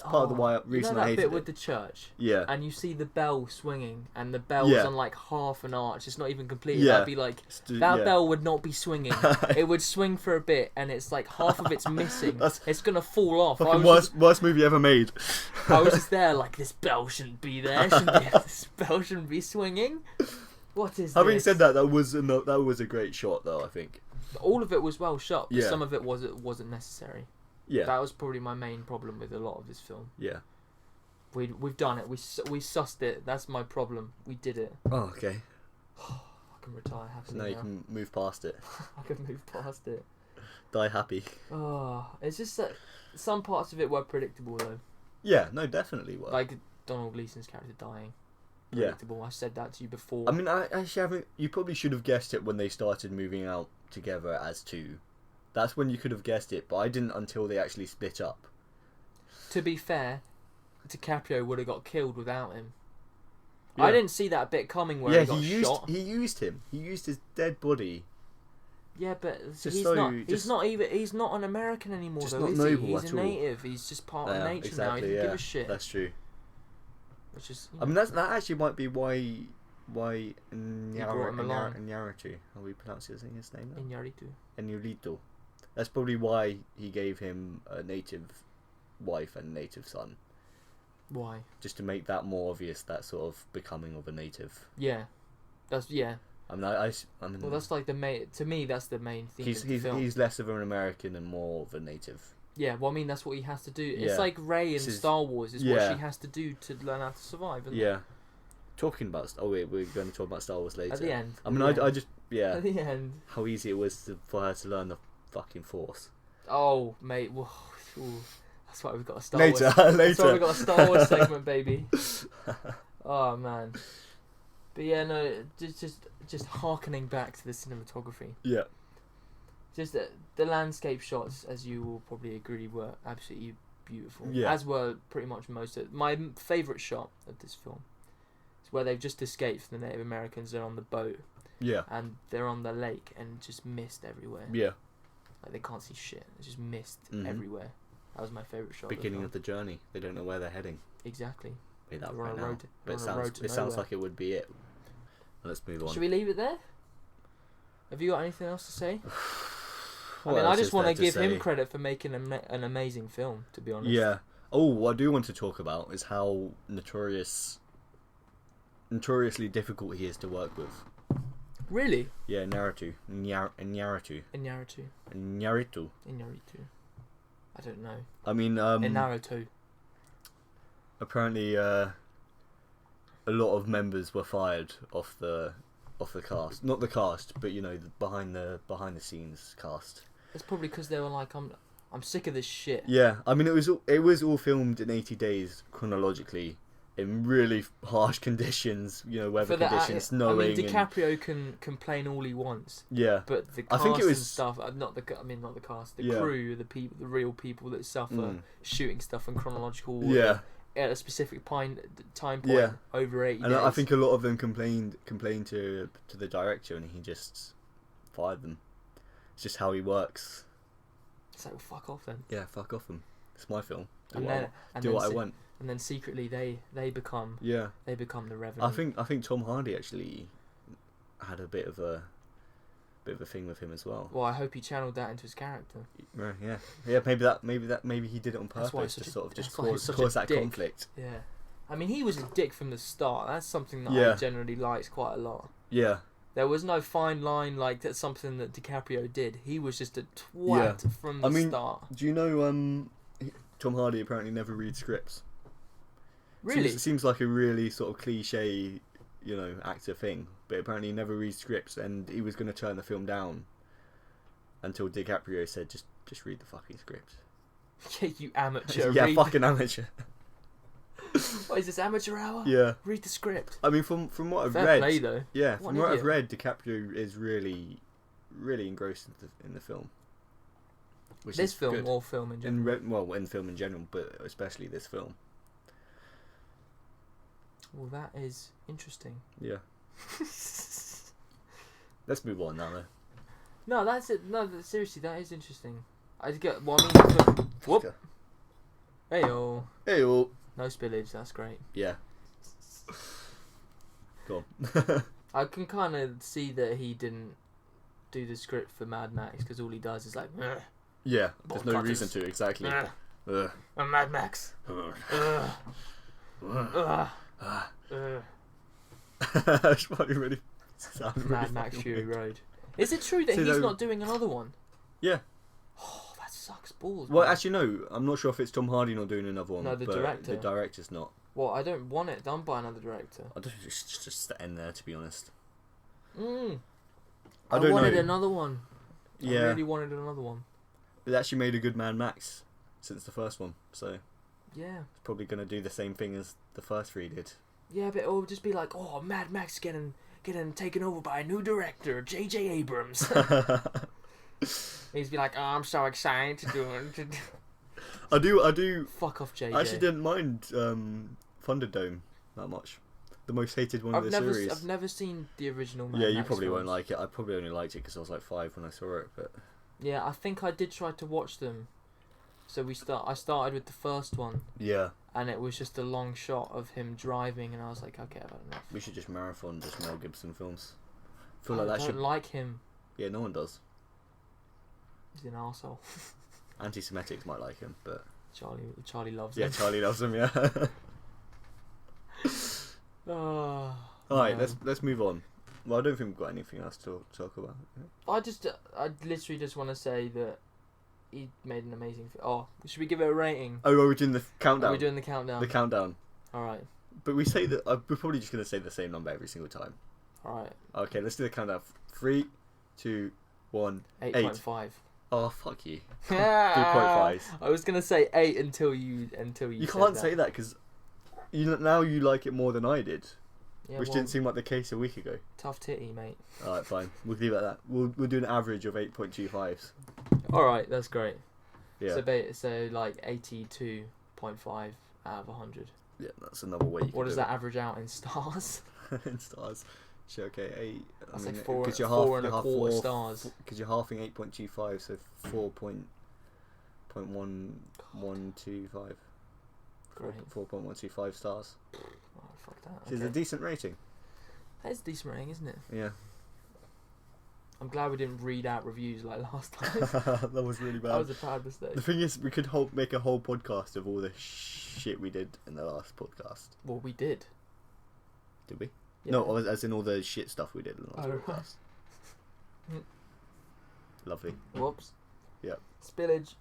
part of the reason I hated it. That bit with the church? Yeah. And you see the bell swinging, and the bell is on like half an arch. It's not even completed. Yeah. That'd be like, bell would not be swinging. It would swing for a bit, and it's like half of it's missing. It's going to fall off. Worst movie ever made. I was just there like, this bell shouldn't be there. This bell shouldn't be swinging. What is Having said that, that was a great shot, though, I think. All of it was well shot, but some of it wasn't necessary. Yeah, that was probably my main problem with a lot of this film. Yeah, we've done it. We sussed it. That's my problem. We did it. Oh, okay. I can retire happily. Now you can move past it. I can move past it. Die happy. Oh, it's just that some parts of it were predictable though. Yeah, no, definitely were. Like Donald Gleason's character dying. Predictable. Yeah. I said that to you before. I mean, I actually haven't. You probably should have guessed it when they started moving out together as two. That's when you could have guessed it, but I didn't until they actually split up. To be fair, DiCaprio would have got killed without him. Yeah. I didn't see that bit coming where he got shot. He used him. He used his dead body. Yeah, but he's not an American anymore though, is he? He's a native. He's just part of nature now. He doesn't give a shit. That's true. Which is, I mean, that actually might be why Iñárritu, how we pronounce his name now? Iñárritu. That's probably why he gave him a native wife and a native son. Why? Just to make that more obvious, that sort of becoming of a native. Yeah, that's I mean, well, that's like the main. To me, that's the main theme. He's less of an American and more of a native. Yeah, well, I mean, that's what he has to do. It's like Rey in Star Wars. It's what she has to do to learn how to survive. Isn't it? Talking about... Oh, wait, we're going to talk about Star Wars later. At the end. I mean, I just... Yeah. At the end. How easy it was for her to learn the fucking Force. Oh, mate. Whoa. That's why we've got a Star Wars... That's why we've got a Star Wars segment, baby. Oh, man. But yeah, no, just harkening back to the cinematography. Yeah. Just the landscape shots, as you will probably agree, were absolutely beautiful. Yeah. As were pretty much most of... My favourite shot of this film is where they've just escaped from the Native Americans. They're on the boat. Yeah. And they're on the lake and just mist everywhere. Yeah. Like, they can't see shit. There's just mist everywhere. That was my favourite shot. Beginning of the journey. They don't know where they're heading. Exactly. be that We're right on a now. road to- But we're on a road to it sounds nowhere. like it would be it. Let's move on. Should we leave it there? Have you got anything else to say? What I mean, I else just is want there to give him say? credit for making an amazing film, to be honest. Yeah. Oh, what I do want to talk about is how notoriously difficult he is to work with. Really? Yeah, Naruto. Naruto. Naruto. I don't know. I mean, In Naruto. apparently, a lot of members were fired off the cast. Not the cast, but you know, the behind the scenes cast. It's probably because they were like, I'm sick of this shit. Yeah, I mean, it was all filmed in 80 days chronologically in really harsh conditions. You know, weather conditions, snowing. I mean, DiCaprio can complain all he wants. Yeah, but the I cast think it was and stuff. Not the cast. The crew, the people, the real people that suffer shooting stuff in chronological order. Yeah. At a specific time point over 80 And days. I think a lot of them complained to the director, and he just fired them. It's just how he works. It's like, well, fuck off then. Yeah, fuck off them. It's my film. Do what I want. And then secretly they become the Revenant. I think Tom Hardy actually had a bit of a thing with him as well. Well, I hope he channeled that into his character. Yeah. Maybe he did it on purpose to sort of just cause that conflict. Yeah. I mean, he was a dick from the start. That's something that I generally liked quite a lot. Yeah. There was no fine line like that's something that DiCaprio did. He was just a twat from the start. Do you know Tom Hardy apparently never reads scripts? Really? It seems like a really sort of cliche, you know, actor thing, but apparently he never reads scripts, and he was going to turn the film down until DiCaprio said, just read the fucking script. Yeah, you amateur. Yeah, fucking amateur. What is this, amateur hour? Yeah. Read the script. I mean, from what I've Fair read, play, though. yeah, from what I've read, DiCaprio is really engrossed in the film. Which this is film good. or film in general? In film in general, but especially this film. Well, that is interesting. Yeah. Let's move on now, though. No, that's it. No, seriously, that is interesting. I get. Well, I mean, whoop. Heyo. Heyo. No spillage. That's great. Yeah. Go on. I can kind of see that he didn't do the script for Mad Max because all he does is like. Yeah. There's no reason to exactly. I'm Mad Max. That's probably really Mad Max Fury Road. Is it true that he's not doing another one? Yeah. Oh, that sucks balls. Well, man. actually, no. I'm not sure if it's Tom Hardy not doing another one. No, the but director. The director's not. Well, I don't want it done by another director. I just the end there, to be honest. I wanted another one. Yeah. I really wanted another one. It actually made a good Mad Max since the first one, so yeah, it's probably going to do the same thing as the first three did. Yeah, but it would just be like, oh, Mad Max getting taken over by a new director, J.J. Abrams. He'd be like, oh, I'm so excited to do it. I do. Fuck off, J.J. I actually didn't mind Thunderdome that much. The most hated one of the series. I've never seen the original Mad Max. Yeah, you probably films. won't like it. I probably only liked it because I was like 5 when I saw it, but... Yeah, I think I did try to watch them. So I started with the first one. Yeah. And it was just a long shot of him driving, and I was like, okay, I've had enough. We should just marathon just Mel Gibson films. I don't like him. Yeah, no one does. He's an arsehole. Anti-Semitics might like him, but... Charlie loves him. Yeah, Charlie loves him, yeah. Oh, Alright, let's move on. Well, I don't think we've got anything else to talk about. I literally just want to say that he made an amazing film. Oh, should we give it a rating? Oh, are we doing the countdown? Are we doing the countdown? The countdown. Alright. But we say that... we're probably just going to say the same number every single time. Alright. Okay, let's do the countdown. 3, 2, 1, 8.5. Oh, fuck you. 3.5. I was going to say 8 until you You can't say that because now you like it more than I did. Yeah, which didn't seem like the case a week ago. Tough titty, mate. Alright, fine. We'll leave it at that. We'll do an average of 8.25s. Alright, that's great. Yeah. So like 82.5 out of 100. Yeah, that's another way you What does that average out in stars? In stars. Sure, okay, 8. That's like 4 and a quarter stars. Because you're halving 8.25, so 4.1125. great. 4.125 stars. Oh, fuck that. Which is a decent rating. That is a decent rating, isn't it? Yeah. I'm glad we didn't read out reviews like last time. That was really bad. That was a bad mistake. The thing is, we could make a whole podcast of all the shit we did in the last podcast. Well, we did. Did we? Yeah. No, as in all the shit stuff we did in the last podcast. Lovely. Whoops. Yep. Spillage.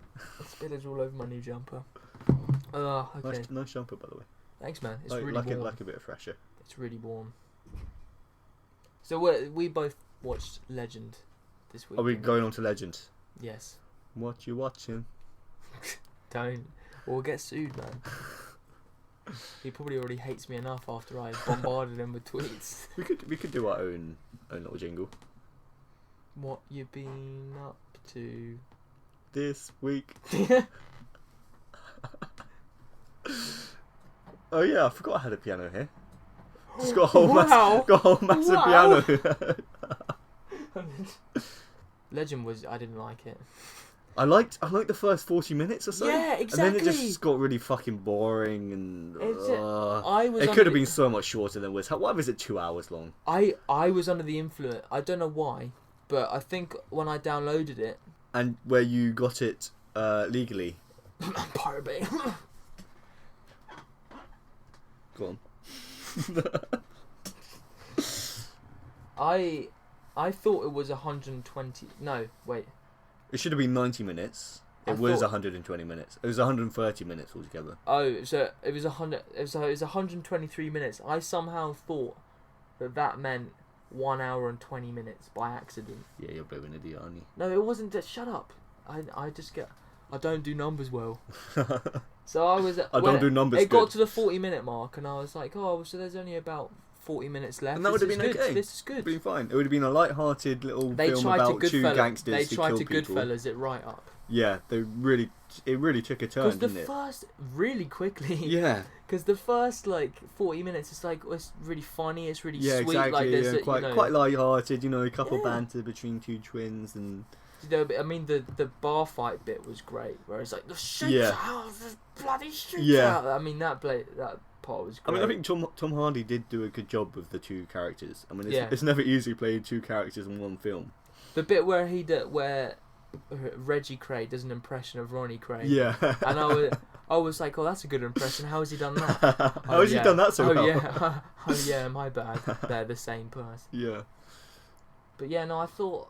Spillage all over my new jumper. Okay. Nice jumper, by the way. Thanks, man. It's really warm. Like a bit of fresher. It's really warm. So we both watched Legend this week. Are we going on to Legend? Yes. What you watching? Don't. We'll get sued, man. He probably already hates me enough after I bombarded him with tweets. We could do our own little jingle. What you been up to this week? Oh yeah, I forgot I had a piano here. Just got a whole massive piano. Legend was, I didn't like it. I liked the first 40 minutes or so. Yeah, exactly. And then it just got really fucking boring and it could have been so much shorter than was. Why was it 2 hours long? I was under the influence. I don't know why, but I think when I downloaded it and where you got it legally. Pirate Bay. Go on. I thought it was 120. No, wait. It should have been 90 minutes. It was 120 minutes. It was 130 minutes altogether. Oh, so it was 100. It was 123 minutes. I somehow thought that meant 1 hour and 20 minutes by accident. Yeah, you're a bit of an idiot, aren't you? No, it wasn't. Shut up. I don't do numbers well. So I was. I don't do numbers. It got to the 40-minute mark, and I was like, oh, so there's only about 40 minutes left. And that would have been good. okay. This is good. It would have been fine. It would have been a light-hearted little film about two gangsters They who tried kill to people. Goodfellas it right up. Yeah, it really took a turn, didn't it? Because the first, really quickly. Yeah. Because the first 40 minutes, it's it's really funny. It's really sweet. Exactly. Like there's quite light-hearted. A couple banter between two twins and. I mean, the bar fight bit was great, where it's like the shootout, the bloody shootout. Yeah. I mean that part was great. I think Tom Hardy did do a good job with the two characters. I mean, it's never easy playing two characters in one film. The bit where where Reggie Cray does an impression of Ronnie Cray. Yeah. And I was like, oh, that's a good impression. How has he done that? How has he done that so well? Yeah. Oh yeah, my bad. They're the same person. Yeah. But yeah, no, I thought.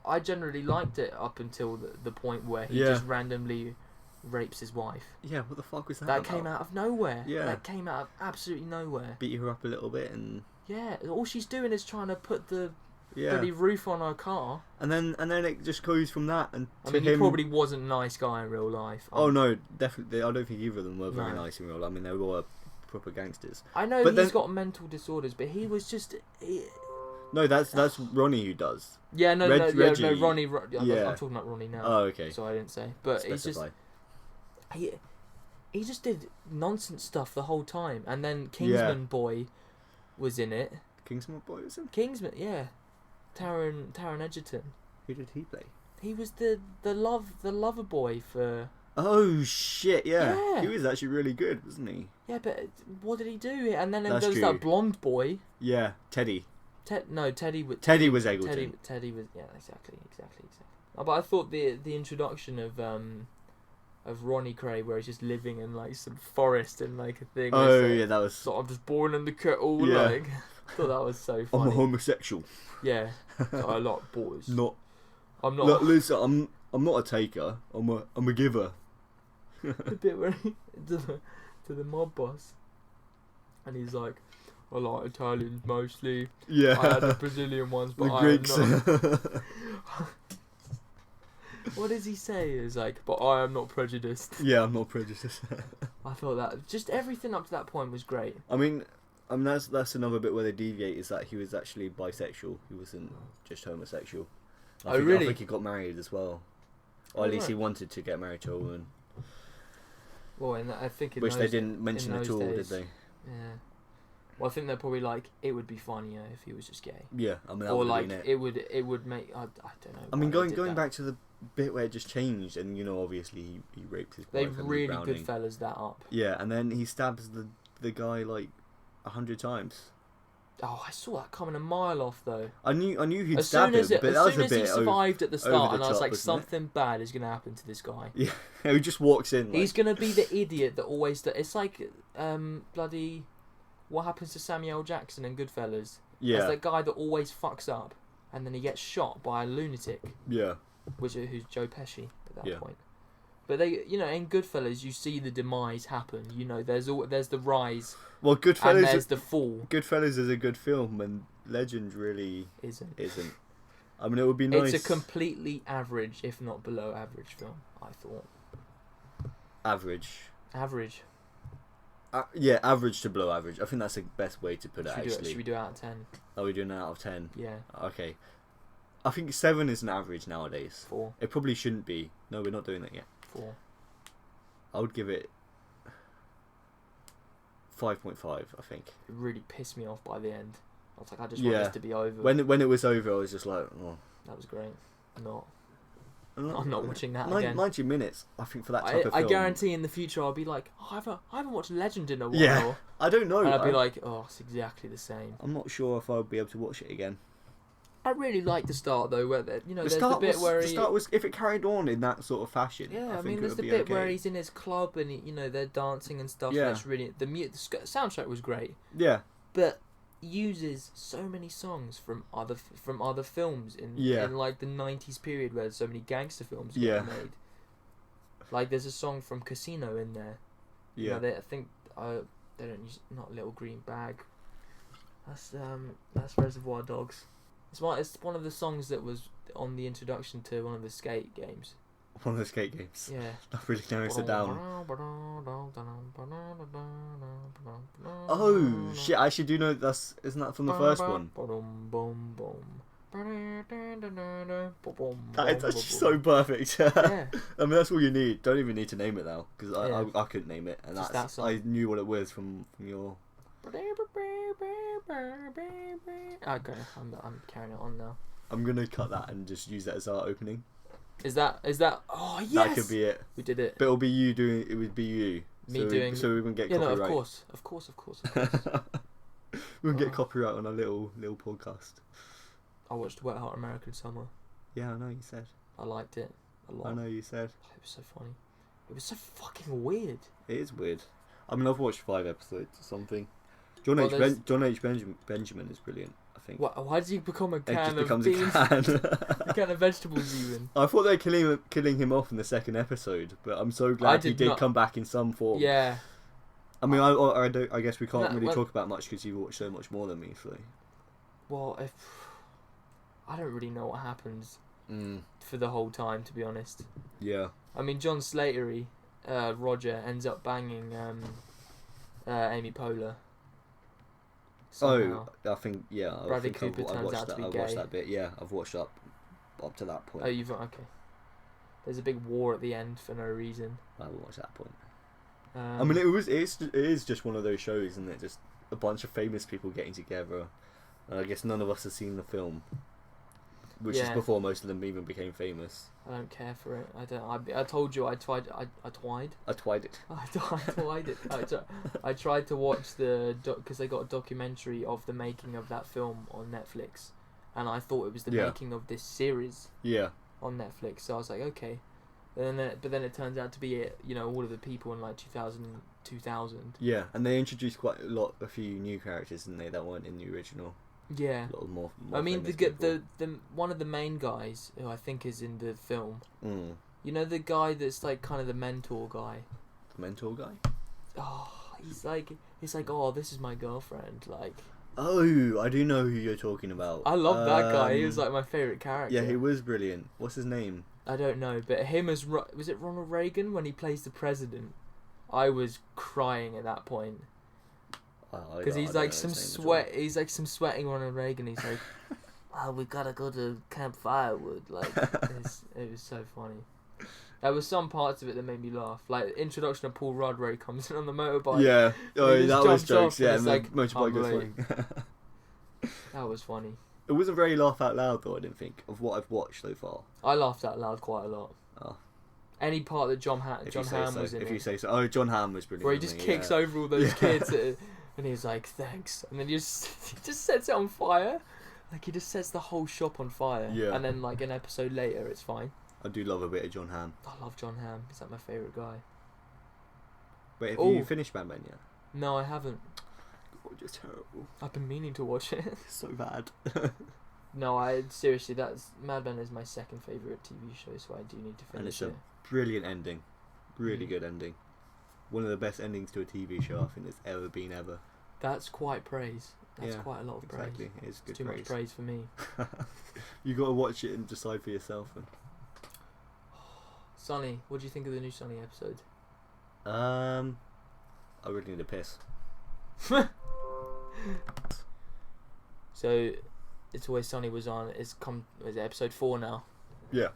I generally liked it up until the point where he just randomly rapes his wife. Yeah, what the fuck was that? That came out of nowhere. Yeah. That came out of absolutely nowhere. Beat her up a little bit and. Yeah, all she's doing is trying to put the Yeah. bloody roof on her car. And then it just goes from that and I to mean, him. he probably wasn't a nice guy in real life. Oh no, definitely. I don't think either of them were very nice in real life. I mean, they were all proper gangsters. I know he's got mental disorders, but he was just. No, that's Ronnie who does. Yeah, no, Reggie. no, Ronnie. Yeah. I'm talking about Ronnie now. Oh, okay. So I didn't say, but Specify. he just did nonsense stuff the whole time, and then Kingsman Boy was in it. Kingsman Boy was in. Kingsman, yeah. Taron Egerton. Who did he play? He was the lover boy for. Oh shit! Yeah. Yeah. He was actually really good, wasn't he? Yeah, but what did he do? And then there That's was true. that blonde boy. Yeah, Teddy. Teddy was Eggleton. Teddy was exactly. But I thought the introduction of Ronnie Cray, where he's just living in some forest and a thing. Oh yeah, that was. I'm just born in the kettle. Yeah. I thought that was so funny. I'm a homosexual. Yeah, I like boys. Not. I'm not. Look, listen, I'm not a taker. I'm a giver. The bit where to the mob boss, and he's like, I like Italians mostly. Yeah. I had the Brazilian ones, but the I Greeks. am not. What does he say? It's like, but I am not prejudiced. Yeah, I'm not prejudiced. I thought that just everything up to that point was great. I mean that's another bit where they deviate, is that he was actually bisexual. He wasn't just homosexual. Really? I think he got married as well, or at least he wanted to get married to a woman. Well, and I think which they didn't mention at all, did they? Yeah. Well, I think they're probably like, it would be funnier if he was just gay. Yeah, I mean, that or would like have been it would make I don't know. I mean, why they going did back to the bit where it just changed, and obviously he raped his wife. They've and really Browning. good fellas that up. Yeah, and then he stabs the guy like 100 times. Oh, I saw that coming a mile off though. I knew he'd As stab soon as him, but that was a he bit survived at the over start, the and I was top, like, wasn't it? something bad is gonna happen to this guy. Yeah, he just walks in. Like... He's gonna be the idiot that always. It's like bloody. What happens to Samuel Jackson in Goodfellas? Yeah. It's that guy that always fucks up, and then he gets shot by a lunatic. Yeah. Who's Joe Pesci at that Yeah. point. But they, in Goodfellas, you see the demise happen. There's the rise. Well, Goodfellas. And there's the fall. Goodfellas is a good film, and Legend really Isn't. I mean, it would be nice. It's a completely average, if not below average film, I thought. Average. Average. Yeah, average to below average. I think that's the best way to put it, actually. Should we do it out of 10? Are we doing it out of 10? Yeah. Okay. I think 7 is an average nowadays. 4. It probably shouldn't be. No, we're not doing that yet. 4. I would give it 5.5, I think. It really pissed me off by the end. I was like, I just want this to be over. When it was over, I was just like, oh. That was great. I'm not watching that 90 minutes, I think, for that type of film. I guarantee in the future I'll be like, I haven't watched Legend in a while. Yeah, I don't know. And I'll be like, oh, it's exactly the same. I'm not sure if I'll be able to watch it again. I really like the start though, where there's the bit where the start was, if it carried on in that sort of fashion. Yeah, I mean, there's the bit where he's in his club and they're dancing and stuff. Yeah. That's really the soundtrack was great. Yeah. But uses so many songs from other films in like the 90s period where so many gangster films got made. Like there's a song from Casino in there. Yeah. I think they don't use not Little Green Bag. That's Reservoir Dogs. It's one of the songs that was on the introduction to one of the skate games. One of the skate games. Yeah. That really narrows it down. Oh shit! I actually do know isn't that from the first one? That is actually so perfect. Yeah. I mean, that's all you need. Don't even need to name it now, because I couldn't name it, and that song. I knew what it was from your. Okay, I'm carrying it on now. I'm gonna cut that and just use that as our opening. Is that? Oh yes. That could be it. We did it. But it'll be you doing. It would be you. So we wouldn't get copyright. No, of course. We wouldn't get copyright on a little podcast. I watched Wet Hot American Summer. Yeah, I know you said. I liked it a lot. I know you said. It was so funny. It was so fucking weird. It is weird. I mean, I've watched 5 episodes or something. John H. Benjamin is brilliant, I think. Why did he become a can it just of becomes beans? a can. A can of vegetables even. I thought they were killing him off in the second episode, but I'm so glad he did come back in some form. Yeah. I mean, I guess we can't really talk about much because you watch so much more than me, so. Well, I don't really know what happens for the whole time, to be honest. Yeah. I mean, John Slatery, Roger, ends up banging Amy Poehler. Somehow. Oh, I think, yeah. Bradley Cooper turns out to be gay. I watched that bit, yeah. I've watched up to that point. Oh, okay. There's a big war at the end for no reason. I haven't watched that point. I mean, it is just one of those shows, isn't it? Just a bunch of famous people getting together. And I guess none of us have seen the film, which is before most of them even became famous. I don't care for it. I told you I tried it. I tried to watch because they got a documentary of the making of that film on Netflix, and I thought it was the making of this series. Yeah. On Netflix, so I was like, okay. But then it turns out to be all of the people in like 2000. Yeah, and they introduced a few new characters, didn't they, that weren't in the original. Yeah. A lot more I mean, the one of the main guys who I think is in the film. You know the guy that's like kind of the mentor guy. The mentor guy. Oh, he's like, oh, this is my girlfriend, like. Oh, I do know who you're talking about. I love that guy. He was like my favorite character. Yeah, he was brilliant. What's his name? I don't know, but him as was it Ronald Reagan when he plays the president? I was crying at that point because he's like some sweating Ronald Reagan. He's like, "Oh, we gotta go to Camp Firewood." Like it was so funny. There were some parts of it that made me laugh, like the introduction of Paul Rudd where he comes in on the motorbike. Yeah, oh, He just that was jumps jokes. off Yeah, and and it's the like, motorbike goes unbelievable. flying. That was funny. It wasn't very laugh out loud though. I didn't think of what I've watched so far. I laughed out loud quite a lot. Oh. Any part that John Hamm was in If it. you say so. Oh, John Hamm was brilliant. Where he just kicks over all those kids and he's like, thanks. And then he just sets it on fire. Like, he just sets the whole shop on fire. Yeah. And then, like, an episode later, it's fine. I do love a bit of John Hamm. I love John Hamm. He's like my favourite guy. Wait, have you finished Mad Men yet? No, I haven't. God, you're terrible. I've been meaning to watch it. It's so bad. No, seriously, Mad Men is my second favourite TV show, so I do need to And it's finish it. a brilliant ending. Really good ending. One of the best endings to a TV show I think there's ever been ever. That's quite praise. That's quite a lot of praise. Exactly, it's good Too much praise for me. You got to watch it and decide for yourself. And... Sonny, what do you think of the new Sonny episode? I really need a piss. So, It's Always Sunny was on. Is it episode 4 now? Yeah.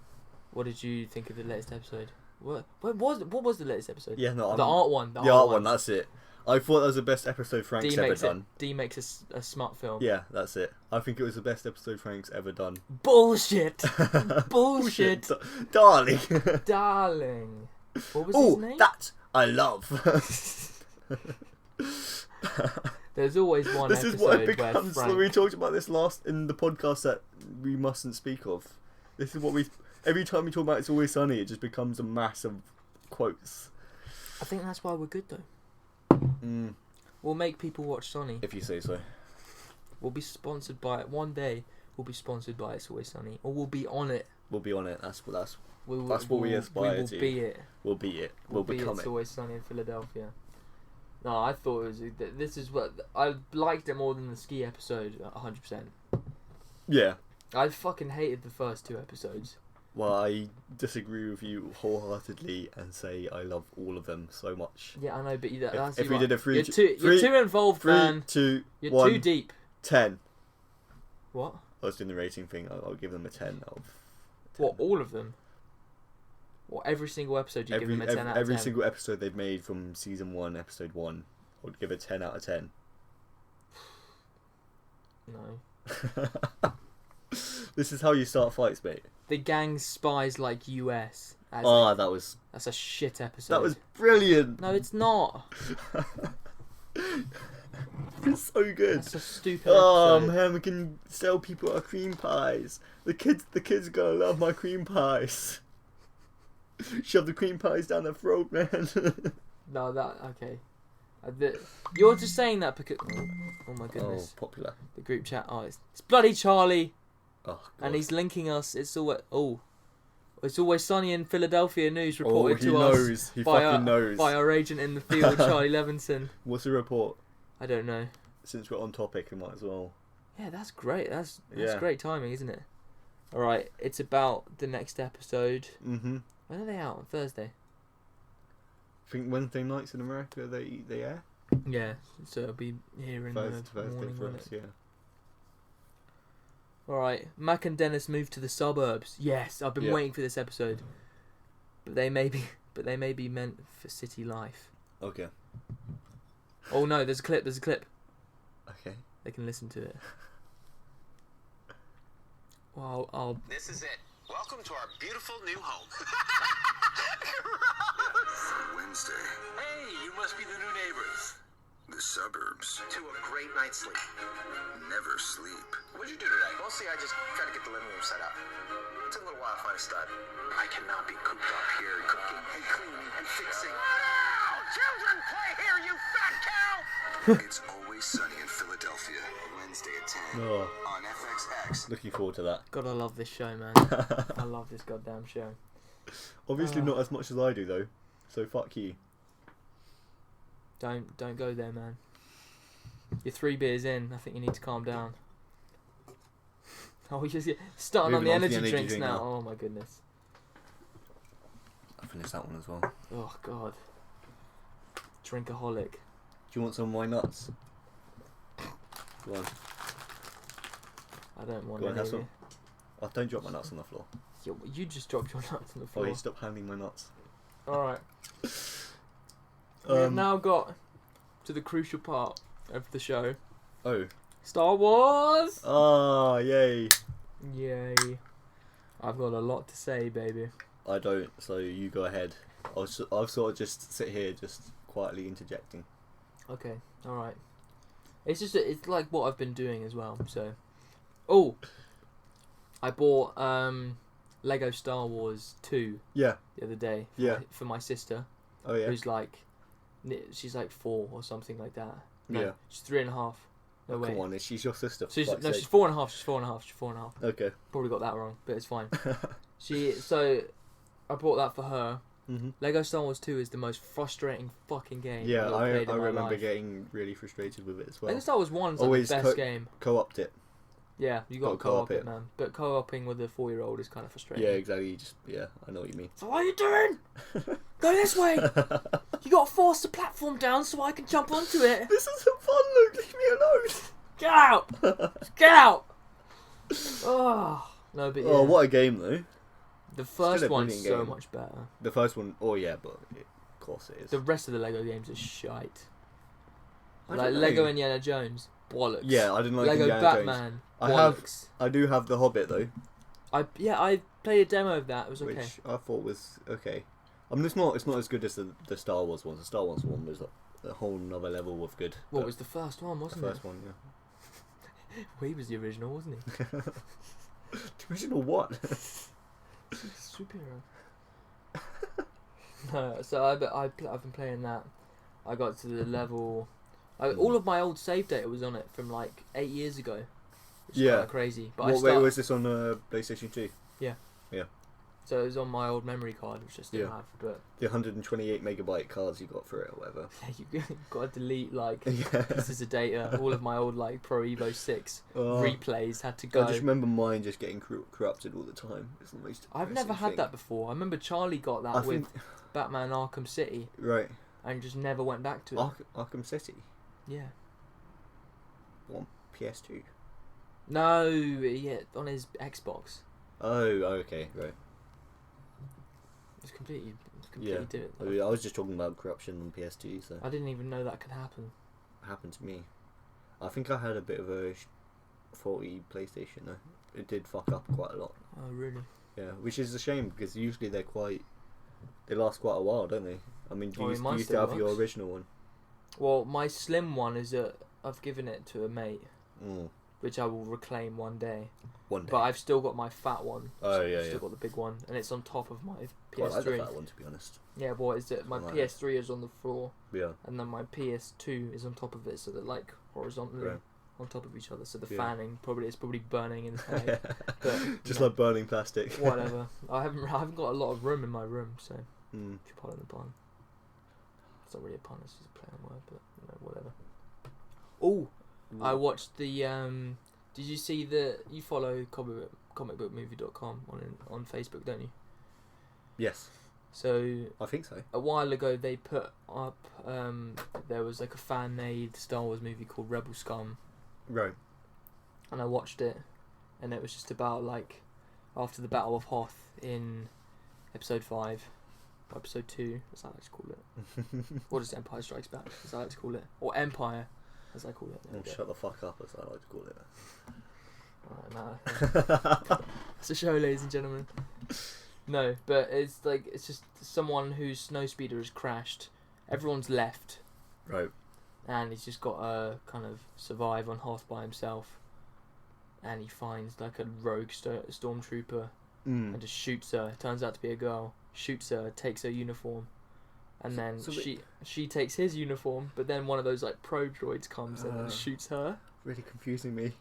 What did you think of the latest episode? What was the latest episode? Yeah, no, the art one. The art one. That's it. I thought that was the best episode Frank's ever done. D makes a smart film. Yeah, that's it. I think it was the best episode Frank's ever done. Bullshit. Bullshit. Darling. Darling. What was his name? That I love. There's always one this episode is what it where becomes. Frank... We talked about this last in the podcast that we mustn't speak of. This is what we... Every time we talk about It's Always Sunny, it just becomes a mass of quotes. I think that's why we're good, though. Mm. We'll make people watch Sonny. If you say so. We'll be sponsored by it. One day, we'll be sponsored by It's Always Sunny. Or we'll be on it. We'll be on it. That's what we aspire to. We will be it. We'll be it. We'll become It's it. Always Sunny in Philadelphia. No, I thought it was... This is what... I liked it more than the ski episode, 100%. Yeah. I fucking hated the first 2 episodes. Well, I disagree with you wholeheartedly and say I love all of them so much. Yeah, I know, but if we did a you're too involved, man. 3, 2, You're 1, too deep. 10. What? I was doing the rating thing. I'll give them a 10 out of 10. What, all of them? What, every single episode you give them a 10 out of 10? Every single episode they've made from season 1, episode 1, I would give a 10 out of 10. No. This is how you start fights, mate. The Gang Spies Like US. That's a shit episode. That was brilliant. No, it's not. It's so good. That's a stupid Oh episode. man, we can sell people our cream pies. The kids are gonna love my cream pies. Shove the cream pies down their throat, man. No, okay. You're just saying that because... Oh my goodness. Oh, popular. The group chat. Oh, it's bloody Charlie. Oh, God. And he's linking us. It's Always Sunny in Philadelphia news reported to knows. us. He fucking knows. By our agent in the field, Charlie Levinson. What's the report? I don't know. Since we're on topic, we might as well. Yeah, that's great. That's great timing, isn't it? All right, it's about the next episode. Mhm. When are they out? On Thursday. I think Wednesday nights in America they air. Yeah, so it'll be here in the Thursday morning, for won't us, it? yeah. Alright, Mac and Dennis moved to the suburbs. Yes, I've been waiting for this episode. But they may be meant for city life. Okay. Oh no, there's a clip. Okay. They can listen to it. Well, This is it. Welcome to our beautiful new home. Wednesday. Hey, you must be the new neighbors. The suburbs To a great night's sleep. never sleep. What'd you do today? Mostly I just tried to get the living room set up. It took a little while to find a stud. I cannot be cooped up here cooking and cleaning and fixing. No! Children play here, you fat cow! It's Always Sunny in Philadelphia. Wednesday at 10 Oh, on FXX. looking forward to that. God, I love this show, man. I love this goddamn show. Obviously not as much as I do though. So fuck you. Don't go there, man. You're 3 beers in. I think you need to calm down. Oh, we're just starting Moving on the on to the energy energy drinks drink now. now. Oh my goodness. I finished that one as well. Oh god. Drinkaholic. Do you want some of my nuts? Go on. I don't want Go on, any have of some. it. Oh, don't drop my nuts on the floor. You just dropped your nuts on the Oh, floor. you stop handling my nuts. Alright. We have now got to the crucial part of the show. Oh. Star Wars! Ah, yay. Yay. I've got a lot to say, baby. I don't, so you go ahead. I'll sort of just sit here, just quietly interjecting. Okay, alright. It's just, it's like what I've been doing as well, so. Oh! I bought Lego Star Wars 2 Yeah. the other day for my sister, Oh, yeah. who's like, she's like 4 or something like that. No, Yeah. she's 3.5. No way. Come on, she's your sister. She's 4.5. She's 4.5. She's 4.5. Okay. Probably got that wrong, but it's fine. So I bought that for her. Mm-hmm. Lego Star Wars 2 is the most frustrating fucking game. Yeah, I've I ever played in my remember life. getting really frustrated with it as well. Lego Star Wars 1 is like Always the best game. Co-opt it. Yeah, you got to co-op co-op it, man. But co-oping with a 4-year-old is kind of frustrating. Yeah, exactly. I know what you mean. So what are you doing? Go this way. You got to force the platform down so I can jump onto it. This isn't fun, Luke. Leave me alone. Get out! Get out! Oh no, but yeah. Oh, what a game though. The Still first a one's brilliant so game. much better. The first one, oh yeah, but of course it is. The rest of the Lego games are shite. I Like don't know. Lego Indiana Jones, bollocks. Yeah, I didn't like Lego Indiana Batman, Jones. bollocks. I do have the Hobbit though, I played a demo of that. It was okay. which I thought was okay. I mean, it's not as good as the Star Wars one. The Star Wars one was a whole nother level of good. What but was the first one, the wasn't first it? one? Yeah. Well, he was the original, wasn't he? The original what? Superhero. No, so I've been playing that. I got to the level. All of my old save data was on it from like 8 years ago. Which is Yeah. kind of crazy. But Wait, was this on PlayStation 2? So it was on my old memory card, which I still Yeah. have. But The 128 megabyte cards you got for it or whatever. you got to delete like Yeah. pieces of data. All of my old like Pro Evo 6 Oh. replays had to go. I just remember mine just getting corrupted all the time. It's the most I've never depressing had thing. that before. I remember Charlie got that I with think Batman Arkham City right. and just never went back to it. Arkham City, Yeah. one PS2. No, yeah, on his Xbox. Oh, okay, right. It's completely Yeah. different. I mean, I was just talking about corruption on PS2, so I didn't even know that could happen. it happened to me. I think I had a bit of a faulty PlayStation though. It did fuck up quite a lot. Oh, really? Yeah, which is a shame because usually they last quite a while, don't they? I mean, do Oh, you mine used to still have your works. original one? Well, my slim one is I've given it to a mate, Mm. which I will reclaim one day. One day. But I've still got my fat one. Oh, so yeah, I've still yeah. got the big one, and it's on top of my Quite like the PS3. fat one, to be honest. Yeah, what is it? My Right. PS3 is on the floor, Yeah. and then my PS2 is on top of it, so they're like horizontally Right. on top of each other. So the Yeah. fanning it's probably burning in his head. But Just no, like burning plastic. whatever. I haven't got a lot of room in my room, so Mm. if you pardon the pun. It's not really a pun, it's just a play on word, but whatever. Oh, I watched the did you see you follow comicbookmovie.com on Facebook, don't you? Yes, So I think so. a while ago they put up there was like a fan made Star Wars movie called Rebel Scum, Right. and I watched it, and it was just about like after the Battle of Hoth in episode 5, or episode 2 as I like to call it. What is Empire Strikes Back as I like to call it, or Empire as I call it. There Oh, we go. shut the fuck up, as I like to call it. Alright, nah. It's a show, ladies and gentlemen. No, but it's like it's just someone whose snowspeeder has crashed. Everyone's left, Right. and he's just got to kind of survive on Hoth by himself. And he finds like a rogue stormtrooper and Mm. just shoots her. Turns out to be a girl. Shoots her, takes her uniform, and then so she takes his uniform. But then one of those like pro droids comes in and shoots her. Really confusing me.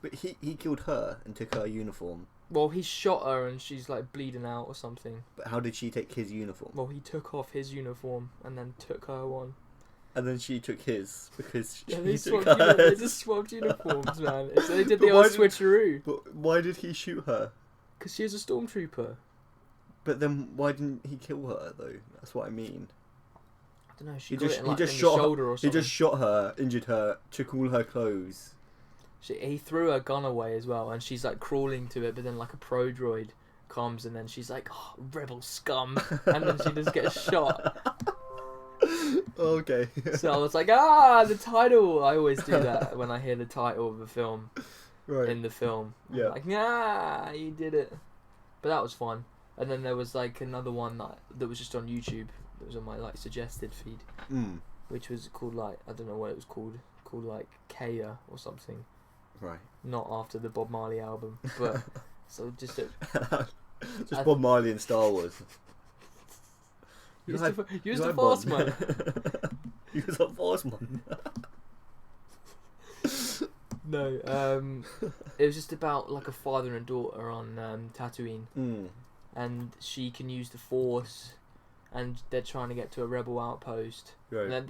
But he killed her and took her uniform. Well, he shot her and she's like bleeding out or something. But how did she take his uniform? Well, he took off his uniform and then took her one. And then she took his because Yeah, he they took swapped, they hers. just swapped uniforms, man. So they did But the why old did- switcheroo. But why did he shoot her? Because she was a stormtrooper. But then why didn't he kill her though? That's what I mean. I don't know. She He got just it in, like, he just in shot the shoulder or he something. just shot her, injured her, took all her clothes. he threw her gun away as well, and she's like crawling to it, but then like a pro droid comes, and then she's like, oh, rebel scum, and then she just gets shot. Okay. So I was like, the title. I always do that when I hear the title of a film in the film. Yeah. I'm like, you did it. But that was fun. And then there was like another one that was just on YouTube. That was on my like suggested feed, which was called like, I don't know what it was called like Kaya or something. Right. Not after the Bob Marley album, but so just Bob Marley and Star Wars. Use the Force, man. Use the Force, man. No, it was just about like a father and daughter on Tatooine, and she can use the Force, and they're trying to get to a rebel outpost. Right. And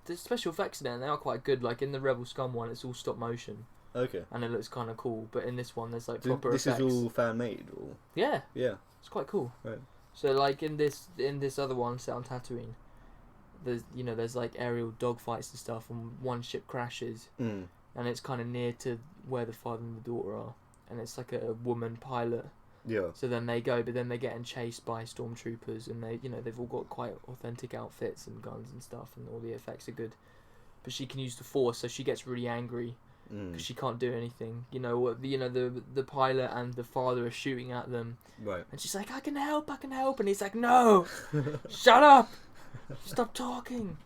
the special effects in there, and they are quite good. Like in the Rebel Scum one, it's all stop motion. Okay. And it looks kind of cool. But in this one, there's like proper effects. This is all fan made, or yeah, yeah, it's quite cool. Right. So like in this other one set on Tatooine, there's like aerial dogfights and stuff, and one ship crashes, and it's kind of near to where the father and the daughter are, and it's like a woman pilot. Yeah. So then they go, but then they're getting chased by stormtroopers, and they've all got quite authentic outfits and guns and stuff, and all the effects are good. But she can use the Force, so she gets really angry because she can't do anything. The pilot and the father are shooting at them, right? And she's like, I can help, and he's like, no, shut up, stop talking.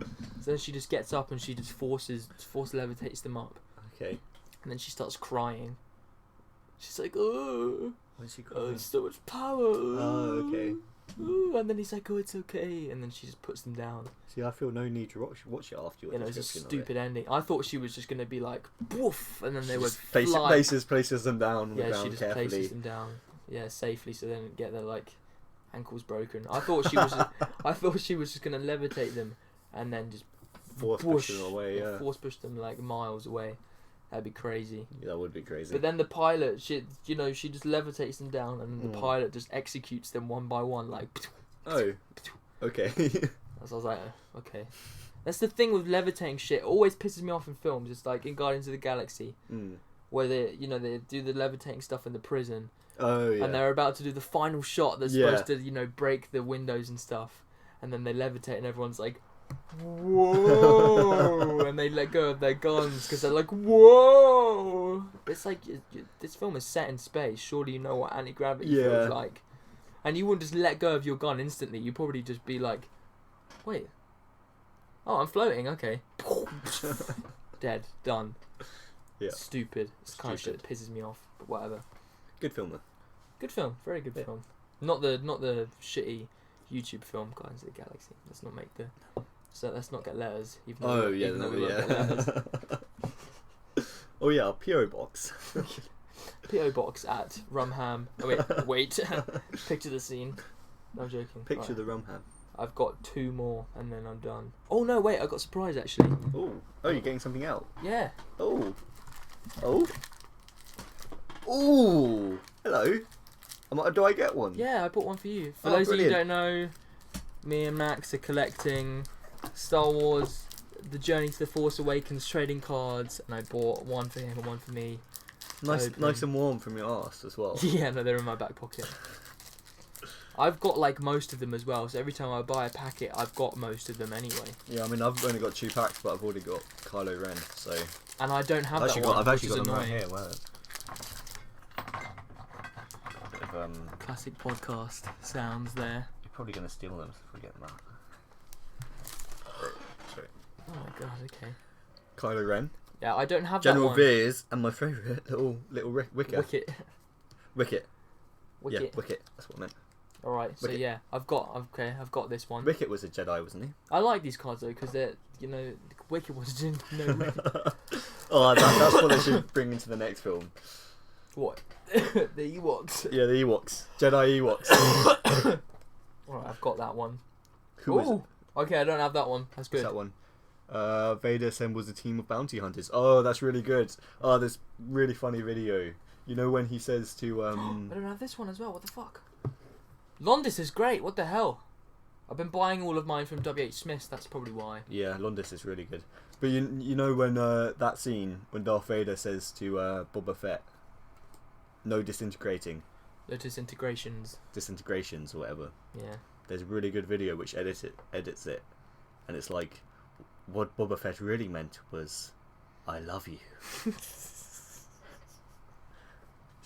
So then she just gets up and she just force levitates them up. Okay. And then she starts crying. She's like, oh. Why's she crying? So much power. Oh, okay. Ooh, and then he's like, oh, it's okay. And then she just puts them down. See, I feel no need to watch it after your It's a description stupid ending. I thought she was just going to be like, woof, and then they would fly. Places them down on the ground she just carefully. places them down, safely, so they don't get their like ankles broken. I thought she was just going to levitate them and then just force push them away. Yeah. Force push them like miles away. That'd be crazy. Yeah, that would be crazy. But then the pilot, she just levitates them down, and the pilot just executes them one by one, like. Oh. Okay. So I was like, okay. That's the thing with levitating shit. It always pisses me off in films. It's like in Guardians of the Galaxy, where they do the levitating stuff in the prison. Oh yeah. And they're about to do the final shot that's supposed to, break the windows and stuff, and then they levitate, and everyone's like. Whoa! And they let go of their guns because they're like, whoa! It's like this film is set in space. Surely you know what anti-gravity feels like, and you wouldn't just let go of your gun instantly. You'd probably just be like, wait, oh, I'm floating. Okay, dead, done. Yeah, stupid. It's kind of shit that pisses me off, but whatever. Good film though. Good film, very good film. Not the shitty YouTube film Guardians of the Galaxy. Let's not make the. So let's not get letters. Even though we won't get letters. Oh yeah, P.O. Box. P.O. Box at Rumham. Oh wait. Picture the scene. No, I'm joking. Picture the Rumham. I've got 2 more and then I'm done. Oh no, wait, I got a surprise actually. Oh, you're getting something out? Yeah. Oh. Hello. Do I get one? Yeah, I bought one for you. For those of you who don't know, me and Max are collecting Star Wars The Journey to the Force Awakens trading cards, and I bought one for him and one for me. Nice and warm from your arse as well. Yeah, no, they're in my back pocket. I've got like most of them as well, so every time I buy a packet, I've got most of them anyway. Yeah, I mean, I've only got 2 packs, but I've already got Kylo Ren, so. And I don't have that one. I've actually got them right here. Wow. Classic podcast sounds there. You're probably going to steal them if we get them out. Sorry. Oh my god, okay. Kylo Ren. Yeah, I don't have General that one. Veers, and my favourite little Wicket. Wicket. Yeah, Wicket. That's what I meant. Alright, so yeah, I've got this one. Wicket was a Jedi, wasn't he? I like these cards though, because they're, Wicket was Wicket. Oh, that's what they should bring into the next film. What? The Ewoks. Yeah, the Ewoks. Jedi Ewoks. Alright, I've got that one. Who was it? Okay, I don't have that one. That's good. What's that one? Vader assembles a team of bounty hunters. Oh, that's really good. Oh, this really funny video. You know when he says to I don't have this one as well. What the fuck? Londis is great. What the hell? I've been buying all of mine from WH Smith's. That's probably why. Yeah, Londis is really good. But you know when that scene when Darth Vader says to Boba Fett, "No disintegrating." The Disintegrations or whatever. Yeah. There's a really good video which edits it, and it's like, what Boba Fett really meant was, "I love you." It's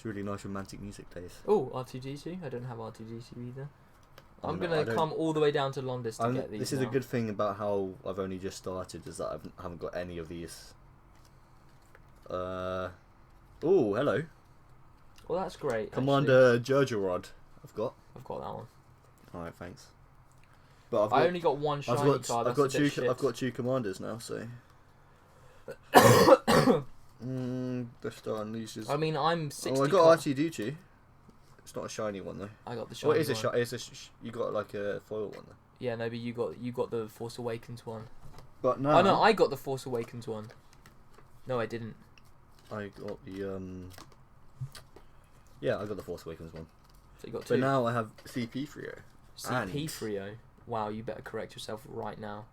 really nice romantic music plays. Oh, R2D2. I don't have R2D2 either. Oh, I'm no, gonna come all the way down to Londis to get these. This is now. a good thing about how I've only just started, is that I haven't got any of these. Oh, hello. Well, that's great. Commander Jurgerod. I've got that one. Alright, thanks. But I only got one shiny card. I've got two commanders now, so. Death Star unleashes. I mean, I'm 60. Oh, I got R2D2. It's not a shiny one though. I got the shiny one. It's a you got like a foil one though. Yeah, no, but you got the Force Awakens one. But no. Oh no, I got the Force Awakens one. No, I didn't. I got the Yeah, I got the Force Awakens one. So you got two. But now I have CP3O. CP3O. Wow, you better correct yourself right now.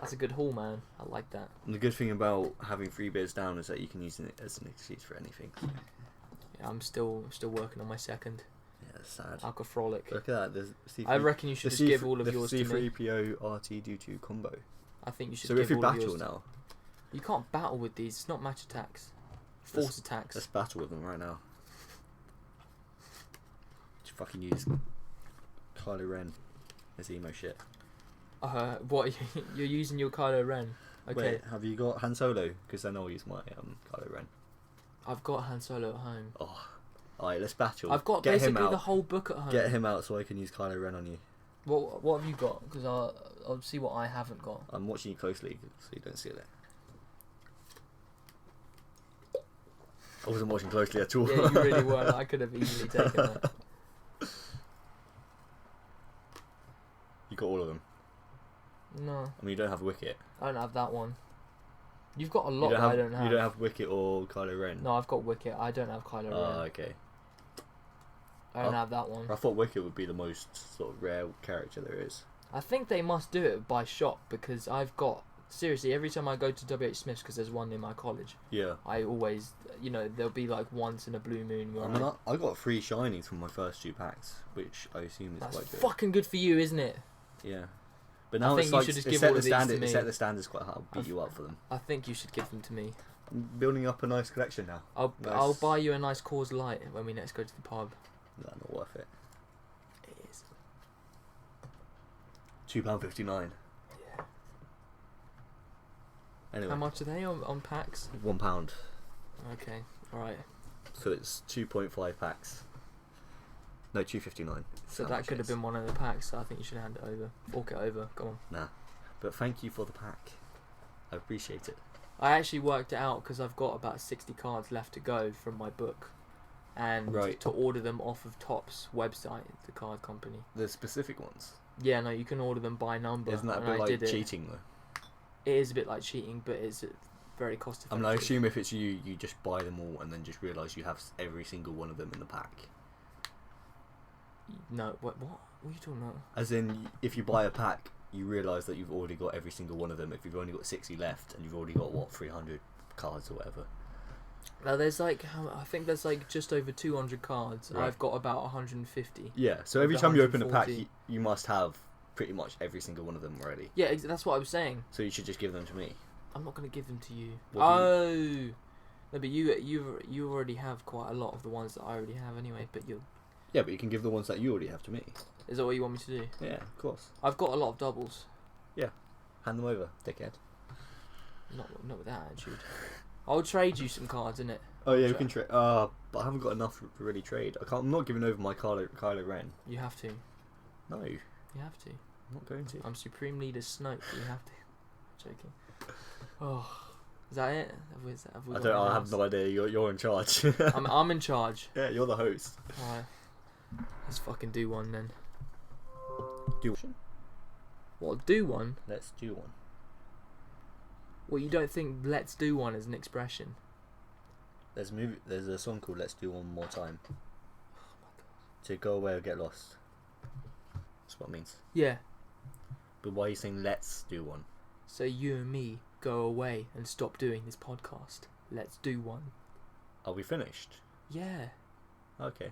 That's a good haul, man. I like that. And the good thing about having 3 beers down is that you can use it as an excuse for anything. Yeah, I'm still working on my second. Yeah, it's sad. Alcoholic. Look at that. There's C3, I reckon you should just give all of yours to me. The C3PO R2D2 combo. I think you should. So give if you all of battle yours now, you can't battle with these. It's not match attacks. Force attacks. Let's battle with them right now. Just fucking use Kylo Ren as emo shit. What? You're using your Kylo Ren? Okay. Wait, have you got Han Solo? Because then I'll use my Kylo Ren. I've got Han Solo at home. Oh, alright, let's battle. I've got basically the whole book at home. Get him out so I can use Kylo Ren on you. What have you got? Because I'll see what I haven't got. I'm watching you closely so you don't steal it. I wasn't watching closely at all. Yeah, you really weren't. I could have easily taken that. You got all of them? No. I mean, you don't have Wicket. I don't have that one. You've got a lot that I don't have. You don't have Wicket or Kylo Ren? No, I've got Wicket. I don't have Kylo Ren. Oh, okay. I don't have that one. I thought Wicket would be the most sort of rare character there is. I think they must do it by shop because I've got... Seriously, every time I go to WH Smith's, because there's one near my college, yeah, I always, there'll be like once in a blue moon where I got 3 shinies from my first 2 packs, which I assume is that's quite good. fucking good for you, isn't it? Yeah. But now I think it's you like, should just it give set all the of these standard, to me. it set the standards quite high. I'll beat you up for them. I think you should give them to me. I'm building up a nice collection now. I'll buy you a nice Coors Light when we next go to the pub. No, not worth it. It is. £2.59. Yeah. Anyway. How much are they on packs? £1. Okay, alright. So it's 2.5 packs. No, 2.59. So that could have been one of the packs, so I think you should hand it over. Walk it over, come on. Nah. But thank you for the pack. I appreciate it. I actually worked it out because I've got about 60 cards left to go from my book. And to order them off of Topps website, the card company. The specific ones? Yeah, no, you can order them by number. Isn't that a bit like cheating though? It is a bit like cheating, but it's very cost effective. I mean, I assume if it's you just buy them all and then just realise you have every single one of them in the pack. No, what are you talking about? As in, if you buy a pack, you realise that you've already got every single one of them. If you've only got 60 left and you've already got, 300 cards or whatever. Now there's I think there's just over 200 cards. Right. I've got about 150. Yeah, so every time you open a pack, you must have pretty much every single one of them already. Yeah, that's what I was saying. So you should just give them to me. I'm not going to give them to you. No, but you already have quite a lot of the ones that I already have anyway. But yeah, but you can give the ones that you already have to me. Is that what you want me to do? Yeah, of course. I've got a lot of doubles. Yeah, hand them over, dickhead. Not with that attitude. I'll trade you some cards, innit? Oh yeah, we can trade. But I haven't got enough to really trade. I'm not giving over my Kylo Ren. You have to. No. You have to. I'm not going to. I'm Supreme Leader Snoke. You have to. Joking. Oh, is that it? I have no idea. You're in charge. I'm in charge. Yeah, you're the host. Alright. Let's fucking do one then. Do one. What? Do one? Let's do one. Well, you don't think "let's do one" is an expression? There's a song called "Let's Do One More Time." To go away or get lost. That's what it means. Yeah. But why are you saying let's do one? So you and me go away and stop doing this podcast. Let's do one. Are we finished? Yeah. Okay.